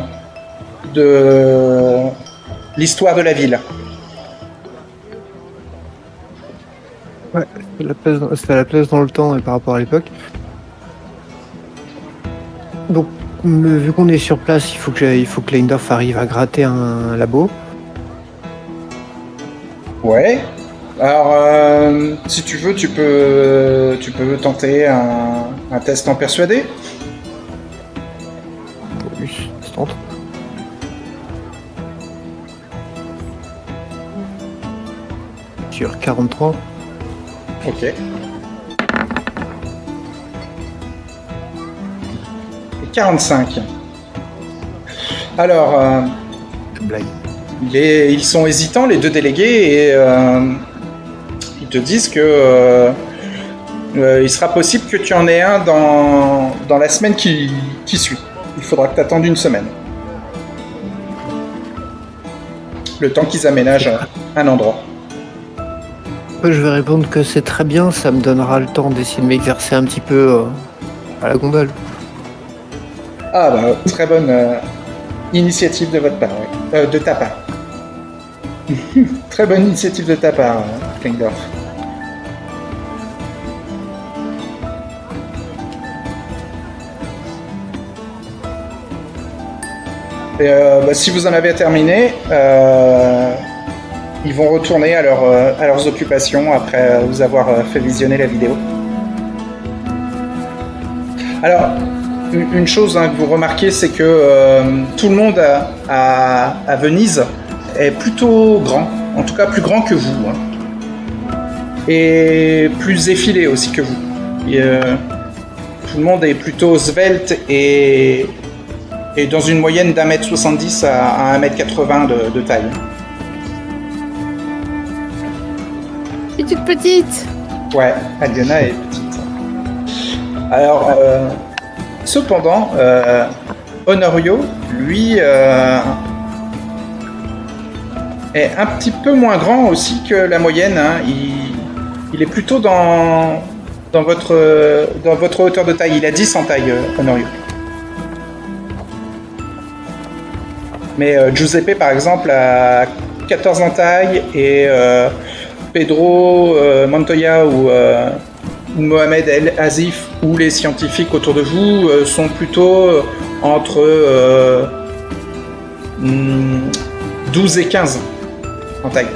l'histoire de la ville.
Ouais, c'était la place dans le temps et par rapport à l'époque. Donc, vu qu'on est sur place, il faut que Leindorf arrive à gratter un labo.
Ouais. Alors, si tu veux, tu peux tenter un test en persuadé.
Oui, ça tente. Sur 43.
Ok. Et 45. Alors,
Blague.
ils sont hésitants, les deux délégués, et ils te disent que il sera possible que tu en aies un dans la semaine qui suit. Il faudra que tu attendes une semaine. Le temps qu'ils aménagent un endroit.
Je vais répondre que c'est très bien, ça me donnera le temps d'essayer de m'exercer un petit peu à la gondole.
Ah bah, très bonne initiative de votre part, oui. De ta part. Très bonne initiative de ta part, Klingdorf. Et, si vous en avez terminé, ils vont retourner à leurs occupations après vous avoir fait visionner la vidéo. Alors, une chose que vous remarquez, c'est que tout le monde à Venise est plutôt grand, en tout cas plus grand que vous, hein. Et plus effilé aussi que vous. Et, tout le monde est plutôt svelte et Et dans une moyenne d'1m70 à 1m80 de taille.
Et toute petite.
Ouais, Aliona est petite. Alors, cependant, Honorio, lui, est un petit peu moins grand aussi que la moyenne. Hein. Il est plutôt dans votre hauteur de taille. Il a 10 en taille, Honorio. Mais Giuseppe, par exemple, a 14 en taille et Pedro, Montoya ou Mohamed El Azif ou les scientifiques autour de vous sont plutôt entre 12 et 15 en taille.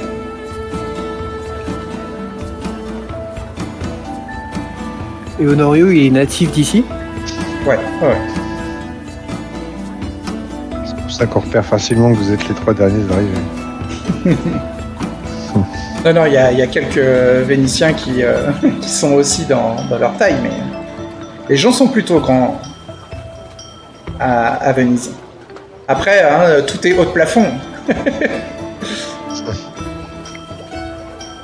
Et Honorio, il est natif d'ici?
Ouais.
C'est pour ça qu'on repère facilement que vous êtes les 3 derniers arrivés.
Non, il y a quelques Vénitiens qui sont aussi dans leur taille, mais les gens sont plutôt grands à Venise. Après, hein, tout est haut de plafond.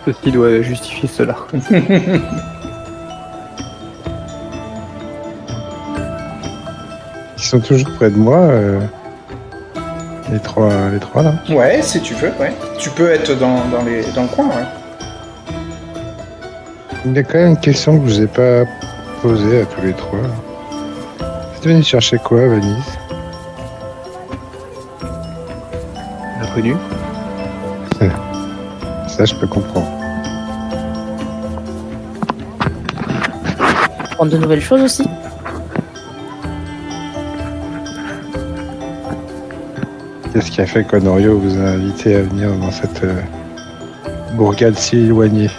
Ceci doit justifier cela.
Ils sont toujours près de moi, les trois là.
Ouais, si tu veux, ouais. Tu peux être dans le coin, ouais.
Il y a quand même une question que je vous ai pas posée à tous les 3. Vous êtes venu chercher quoi à Venise?
Inconnu.
Ça, je peux comprendre.
Prendre de nouvelles choses aussi.
Qu'est-ce qui a fait qu'Honorio vous a invité à venir dans cette bourgade si éloignée,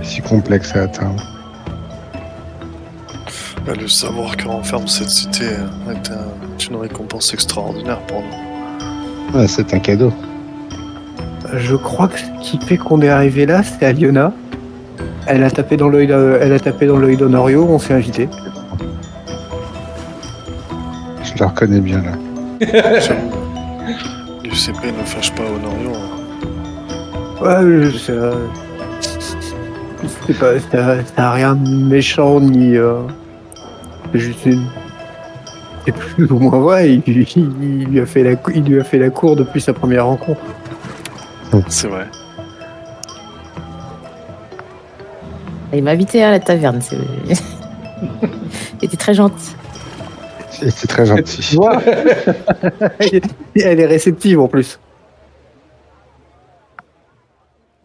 si complexe à atteindre?
Le savoir que renferme cette cité est une récompense extraordinaire pour nous.
Ah, c'est un cadeau.
Je crois que ce qui fait qu'on est arrivé là, c'est Aliona. Elle a tapé dans l'œil d'Honorio, on s'est invité.
Je le reconnais bien là.
L'UCP ne fâche pas Honorio.
Ouais, ça a rien de méchant ni. C'est juste une. C'est plus ou moins vrai. Il lui a fait la cour depuis sa première rencontre.
C'est vrai.
Il m'a invité à la taverne. Il était très gentil.
C'est très gentil.
Tu vois. Elle est réceptive en plus.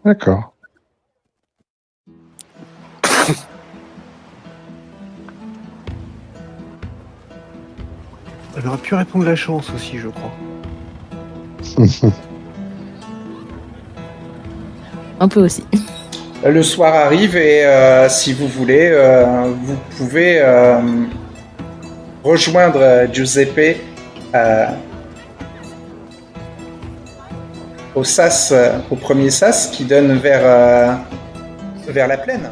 D'accord.
Elle aurait pu répondre la chance aussi, je crois.
Un peu aussi.
Le soir arrive et si vous voulez, vous pouvez rejoindre Giuseppe au sas, au premier sas qui donne vers la plaine.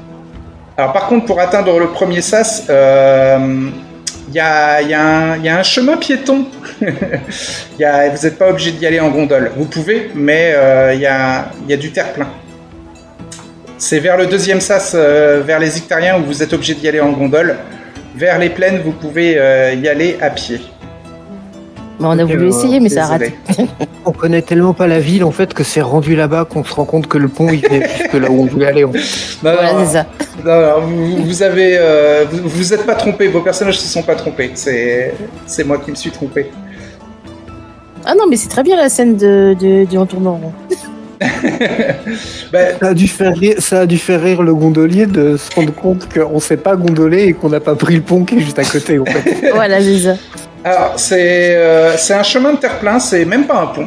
Alors par contre, pour atteindre le premier sas, il y a un chemin piéton. Vous n'êtes pas obligé d'y aller en gondole. Vous pouvez, mais il y a du terre-plein. C'est vers le deuxième sas, vers les Ictariens, où vous êtes obligé d'y aller en gondole. Vers les plaines, vous pouvez y aller à pied.
Bon, on a voulu essayer, mais ça a raté.
On connaît tellement pas la ville en fait que c'est rendu là-bas qu'on se rend compte que le pont il est jusque là où on voulait aller. En fait.
Voilà, c'est ça.
Non, vous avez, vous êtes pas trompé. Vos personnages se sont pas trompés. C'est moi qui me suis trompé.
Ah non, mais c'est très bien la scène du retournement rond.
Ça a dû faire rire le gondolier de se rendre compte qu'on sait pas gondoler et qu'on n'a pas pris le pont qui est juste à côté en fait.
Voilà, c'est ça.
Alors, c'est un chemin de terre-plein, c'est même pas un pont.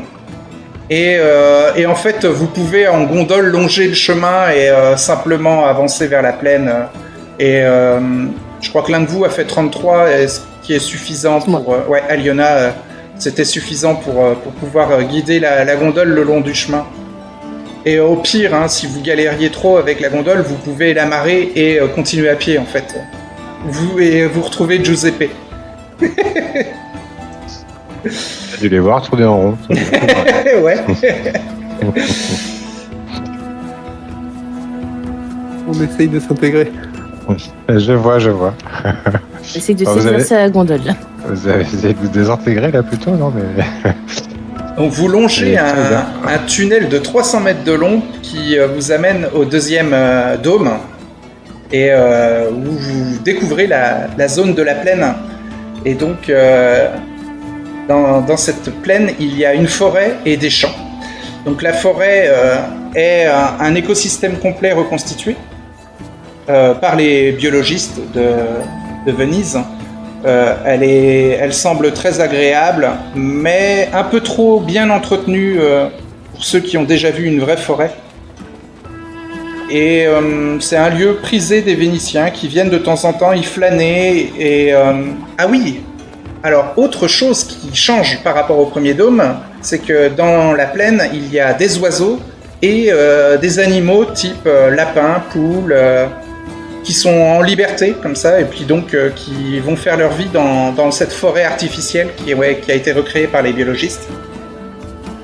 Et en fait, vous pouvez en gondole longer le chemin et simplement avancer vers la plaine. Je crois que l'un de vous a fait 33, ce qui est suffisant pour... ouais, Aliona, c'était suffisant pour pouvoir guider la gondole le long du chemin. Et au pire, hein, si vous galériez trop avec la gondole, vous pouvez l'amarrer et continuer à pied en fait. Vous retrouvez Giuseppe.
J'ai dû les voir tourner en rond.
Ouais.
On essaye de s'intégrer.
Je vois.
Essaye de
Ah, vous
s'exercer à la gondole.
Vous avez essayé de vous désintégrer là plutôt, non mais...
Donc vous longez
Très bien.
un tunnel de 300 mètres de long qui vous amène au deuxième dôme et où vous découvrez la zone de la plaine. Et donc dans cette plaine, il y a une forêt et des champs. Donc la forêt est un écosystème complet reconstitué par les biologistes de Venise. Elle semble très agréable, mais un peu trop bien entretenue pour ceux qui ont déjà vu une vraie forêt. Et c'est un lieu prisé des Vénitiens qui viennent de temps en temps y flâner. Et ah oui, alors autre chose qui change par rapport au premier dôme, c'est que dans la plaine, il y a des oiseaux et des animaux type lapins, poules, qui sont en liberté comme ça, et puis donc qui vont faire leur vie dans cette forêt artificielle qui a été recréée par les biologistes.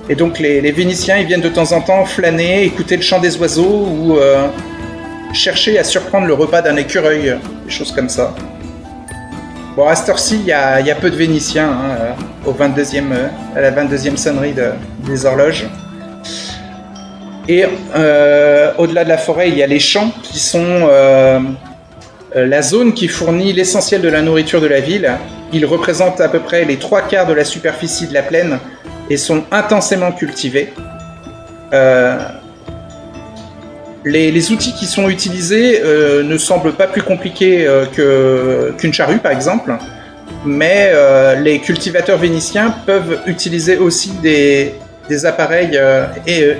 Et donc les Vénitiens, ils viennent de temps en temps flâner, écouter le chant des oiseaux ou chercher à surprendre le repas d'un écureuil, des choses comme ça. Bon, à cette heure-ci, il y a peu de Vénitiens à la 22e sonnerie des horloges. Et au-delà de la forêt, il y a les champs qui sont la zone qui fournit l'essentiel de la nourriture de la ville. Ils représentent à peu près les 3/4 de la superficie de la plaine et sont intensément cultivés. Les outils qui sont utilisés ne semblent pas plus compliqués qu'une charrue, par exemple, mais les cultivateurs vénitiens peuvent utiliser aussi des appareils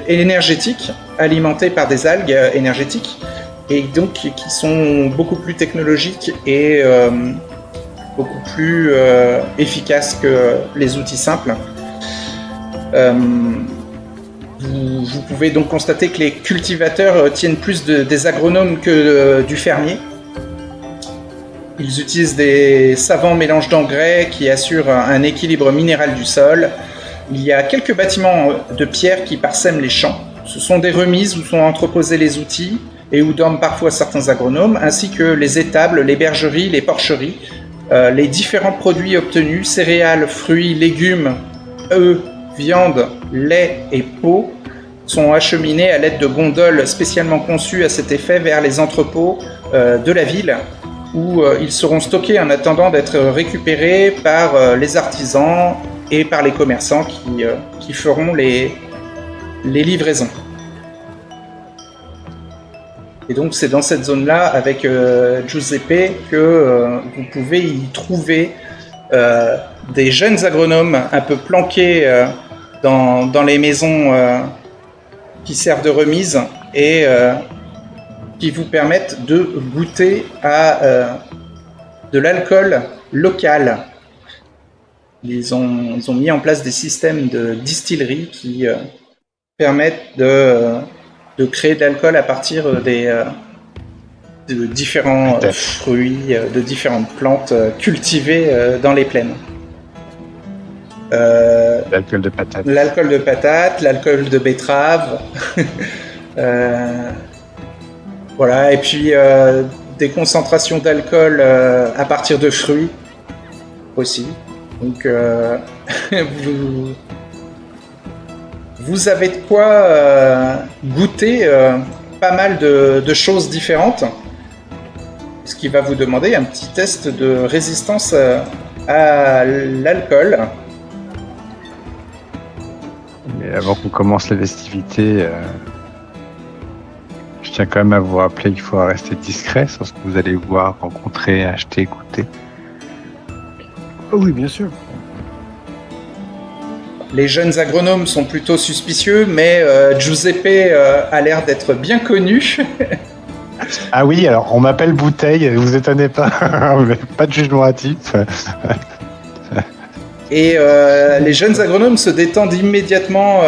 énergétiques alimentés par des algues énergétiques et donc qui sont beaucoup plus technologiques et beaucoup plus efficaces que les outils simples. Vous pouvez donc constater que les cultivateurs tiennent plus des agronomes que du fermier. Ils utilisent des savants mélanges d'engrais qui assurent un équilibre minéral du sol. Il y a quelques bâtiments de pierre qui parsèment les champs. Ce sont des remises où sont entreposés les outils et où dorment parfois certains agronomes, ainsi que les étables, les bergeries, les porcheries. Les différents produits obtenus, céréales, fruits, légumes, œufs, viande, lait et peau, sont acheminés à l'aide de gondoles spécialement conçues à cet effet vers les entrepôts de la ville, où ils seront stockés en attendant d'être récupérés par les artisans et par les commerçants qui feront les livraisons. Et donc c'est dans cette zone-là, avec Giuseppe, que vous pouvez y trouver des jeunes agronomes un peu planqués dans les maisons qui servent de remise et qui vous permettent de goûter à de l'alcool local. Ils ont mis en place des systèmes de distillerie qui permettent de créer de l'alcool à partir de différents fruits, de différentes plantes cultivées dans les plaines.
L'alcool de patate.
L'alcool de patate, l'alcool de betterave. Voilà, et puis des concentrations d'alcool à partir de fruits aussi. Donc vous avez de quoi goûter pas mal de choses différentes, ce qui va vous demander un petit test de résistance à l'alcool.
Mais avant qu'on commence les festivités, je tiens quand même à vous rappeler qu'il faut rester discret sur ce que vous allez voir, rencontrer, acheter, goûter.
Oh oui, bien sûr.
Les jeunes agronomes sont plutôt suspicieux, mais Giuseppe a l'air d'être bien connu.
Ah oui, alors on m'appelle Bouteille, vous étonnez pas, mais pas de jugement hâtif.
Et les jeunes agronomes se détendent immédiatement,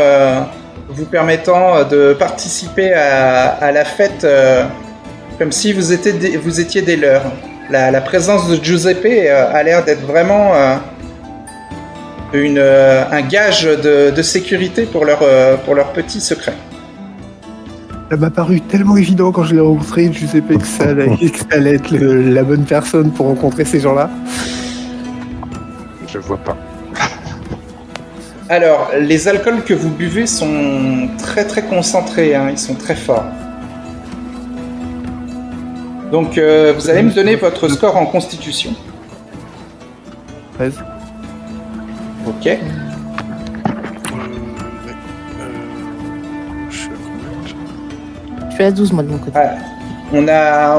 vous permettant de participer à la fête comme si vous étiez des leurs. la présence de Giuseppe a l'air d'être vraiment un gage de sécurité pour leur petit secret.
Ça m'a paru tellement évident quand je l'ai rencontré, je sais pas que ça allait être la bonne personne pour rencontrer ces gens-là.
Je vois pas.
Alors, les alcools que vous buvez sont très très concentrés, hein, ils sont très forts. Donc, vous allez me donner votre score en constitution.
13.
Ok.
Ouais. Je suis à combien?
Je suis à 12, moi, de mon côté.
Ah,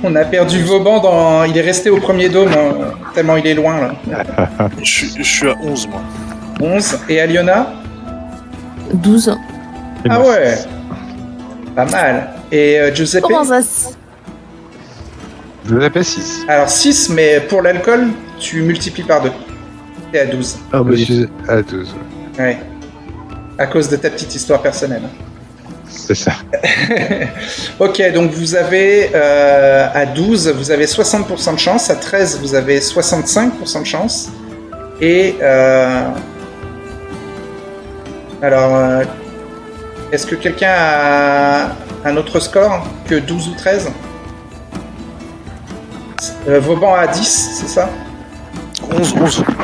on a perdu Vauban dans... Il est resté au premier dôme, tellement il est loin, là.
Je suis à 11, moi.
11. Et Aliona?
12.
Et
Ah
moi,
ouais. Pas mal. Et Giuseppe?
Comment ça
Je vous appelle 6.
Alors 6, mais pour l'alcool, tu multiplies par 2. T'es à 12.
Ah, bah,
Je suis à 12.
Ouais. À cause de ta petite histoire personnelle.
C'est ça.
Ok, donc vous avez à 12, vous avez 60% de chance. À 13, vous avez 65% de chance. Et alors, est-ce que quelqu'un a un autre score que 12 ou 13? Vauban a 10, c'est ça?
11.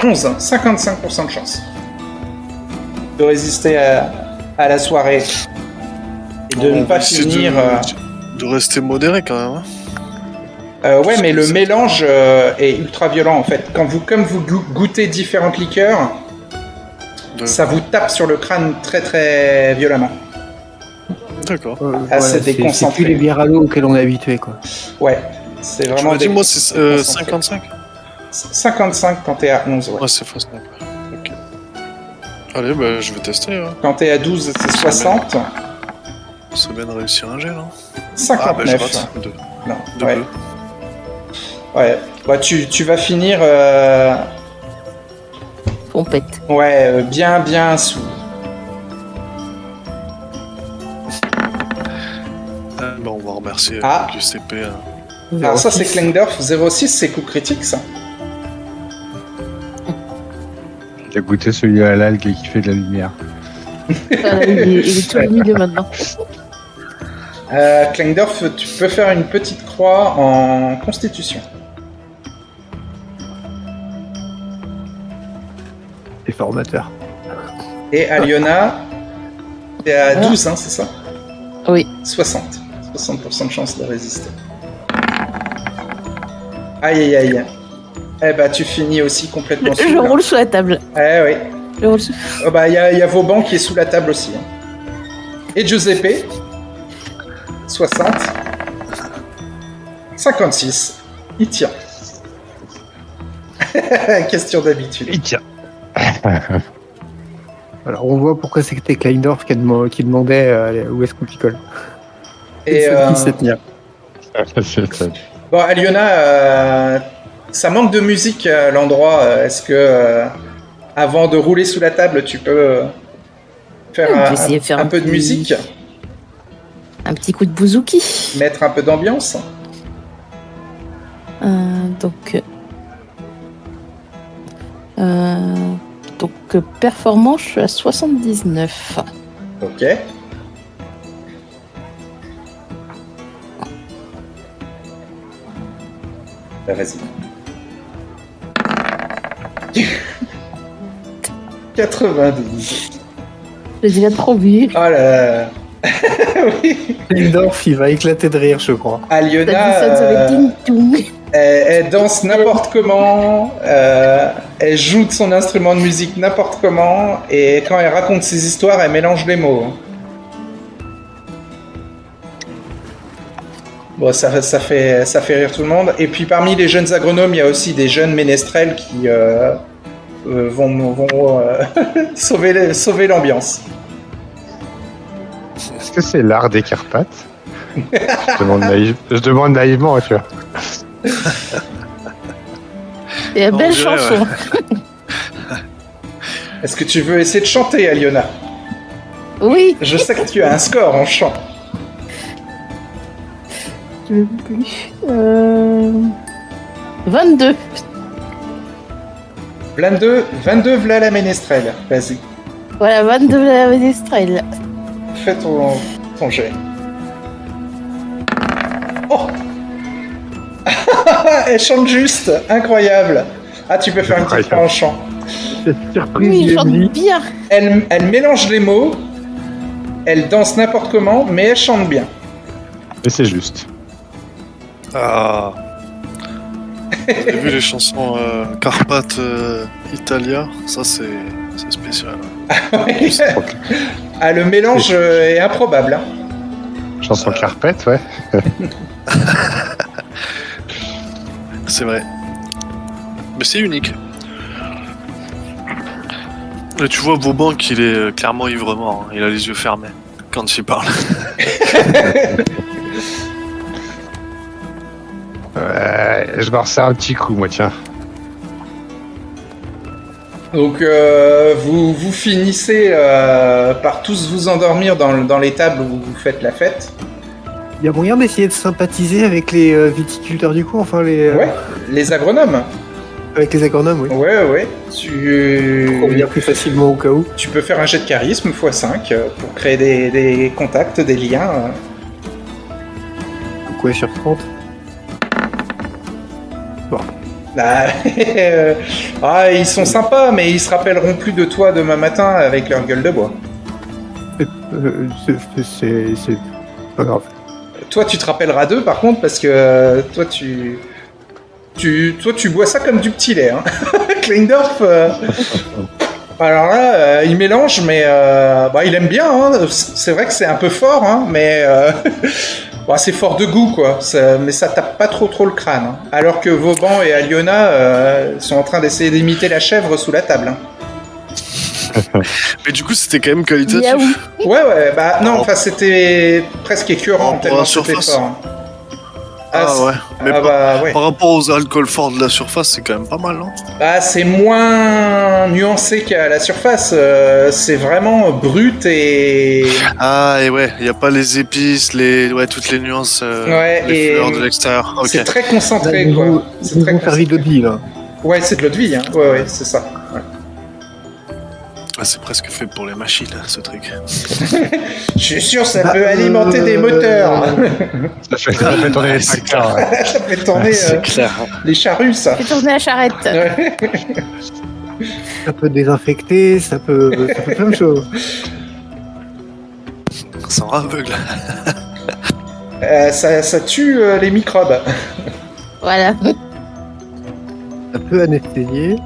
11, 55% de chance de résister à la soirée et de
On
ne
va
pas
essayer
finir.
de rester modéré quand même.
Ouais, mais le mélange est ultra violent en fait. Comme vous goûtez différentes liqueurs, ça vous tape sur le crâne très très violemment.
D'accord.
C'est déconcentré.
C'est plus les bières à l'eau auxquelles on est habitué, quoi.
Ouais, c'est
Tu
vraiment.
m'as dit, moi, c'est
déconcentré.
55.
55 quand t'es à 11, ouais.
Ouais, c'est facile. Ok. Allez, bah, je vais tester. Hein.
Quand t'es à 12, c'est 60.
Ça vient de réussir un gel. Hein.
59.
Ah, bah, je rate.
Non,
De
ouais.
bleu.
Ouais. Bah, tu vas finir
Pompette.
bien sous.
Bah, on va remercier
Ah.
Giuseppe.
Alors ça c'est
06.
Klingdorf, 06 c'est coup critique ça.
J'ai goûté celui à l'algue qui fait de la lumière.
Il est tout au milieu maintenant.
Klingdorf, tu peux faire une petite croix en constitution.
Les formateurs.
Et Aliona, t'es à 12, hein, c'est ça?
Oui.
60% de chance de résister. Aïe aïe aïe. Eh bah tu finis aussi complètement sous.
Je
là.
roule sous la table.
Eh oui.
Je roule sous...
Oh bah il y a Vauban qui est sous la table aussi. Hein. Et Giuseppe, 60. 56. Il tient. Question d'habitude.
Il tient.
Alors, on voit pourquoi c'était Kleindorf qui demandait où est-ce qu'on picole.
Et
Celle-ci sait tenir.
bon, Aliona, ça manque de musique à l'endroit. Est-ce que, avant de rouler sous la table, tu peux faire
On peut essayer de faire
un peu de
petit-
musique,
Un petit coup de bouzouki.
mettre un peu d'ambiance?
Donc, performance, je suis à 79.
Ok. Bah, vas-y. 92.
J'ai déjà trop bu.
Oh là là. Oui.
Kleindorf, il va éclater de rire, je crois.
T'as dit
Aliona,
ça avec ding dong.
elle danse n'importe comment, elle joue de son instrument de musique n'importe comment, et quand elle raconte ses histoires, elle mélange les mots. Bon, ça fait rire tout le monde. Et puis parmi les jeunes agronomes, il y a aussi des jeunes ménestrels qui vont sauver l'ambiance.
Est-ce que c'est l'art des Carpates? Je demande naïvement, tu vois.
Et une belle
On dirait,
chanson.
Est-ce que tu veux essayer de chanter, Aliona?
Oui.
Je sais que tu as un score en chant.
Je veux plus. 22.
22 v'là la ménestrelle. Vas-y,
Voilà, 22 la ménestrelle.
fais ton jet. Oh. Elle chante juste, incroyable. Ah, tu peux faire une petite fin en chant.
Cette surprise
Oui, il chante
Emily.
bien.
Elle mélange les mots, elle danse n'importe comment, mais elle chante bien.
Et c'est juste.
Ah. Vous avez vu les chansons Carpath Italia? Ça, c'est spécial.
Ah, le mélange est improbable. Hein.
Chanson carpette, ouais.
C'est vrai. Mais c'est unique. Et tu vois, Vauban qu'il est clairement ivre-mort. Hein. Il a les yeux fermés quand il parle.
Ouais, je me resserre un petit coup, moi, tiens.
Donc vous finissez par tous vous endormir dans les tables où vous faites la fête.
Il y a moyen d'essayer de sympathiser avec les viticulteurs du coup, enfin les
Ouais, les agronomes.
avec les agronomes, oui.
Ouais.
Pour revenir plus facilement au cas où.
Tu peux faire un jet de charisme x5 pour créer des contacts, des liens.
Donc ouais, sur 30.
Bah, ils sont sympas, mais ils se rappelleront plus de toi demain matin avec leur gueule de bois.
C'est pas grave.
Toi, tu te rappelleras d'eux, par contre, parce que toi, tu bois ça comme du petit lait. Hein. Kleindorf, alors là, il mélange, mais il aime bien. Hein. C'est vrai que c'est un peu fort, hein, mais c'est fort de goût, quoi. Mais ça tape pas trop le crâne. Hein. Alors que Vauban et Aliona sont en train d'essayer d'imiter la chèvre sous la table. Hein.
Mais du coup, c'était quand même qualitatif.
Miaou.
Ouais, non, enfin, c'était presque écœurant,
Pour
tellement
la
c'était
surface.
fort. Hein.
Ah ouais. Mais
ouais.
par rapport aux alcools forts de la surface, c'est quand même pas mal, non?
Bah, c'est moins nuancé qu'à la surface. C'est vraiment brut et.
Ah, et ouais, il n'y a pas les épices, toutes les nuances,
Ouais,
les
et
fleurs de l'extérieur. Ok.
c'est très concentré,
Ils
quoi.
vont
C'est très
faire vite de vie là.
Ouais, c'est de l'eau de vie, hein. Ouais, c'est ça. Ouais.
Ah, c'est presque fait pour les machines, là, ce truc.
Je suis sûr, ça peut alimenter des moteurs.
Ça fait tourner les tracteurs. Ouais.
Ça fait tourner
C'est clair.
les charrues, ça.
Fais tourner la charrette.
Ouais.
Ça peut désinfecter, ça peut plein de choses.
Ça rend aveugle.
Ça tue les microbes.
Voilà.
Ça peut anesthésier.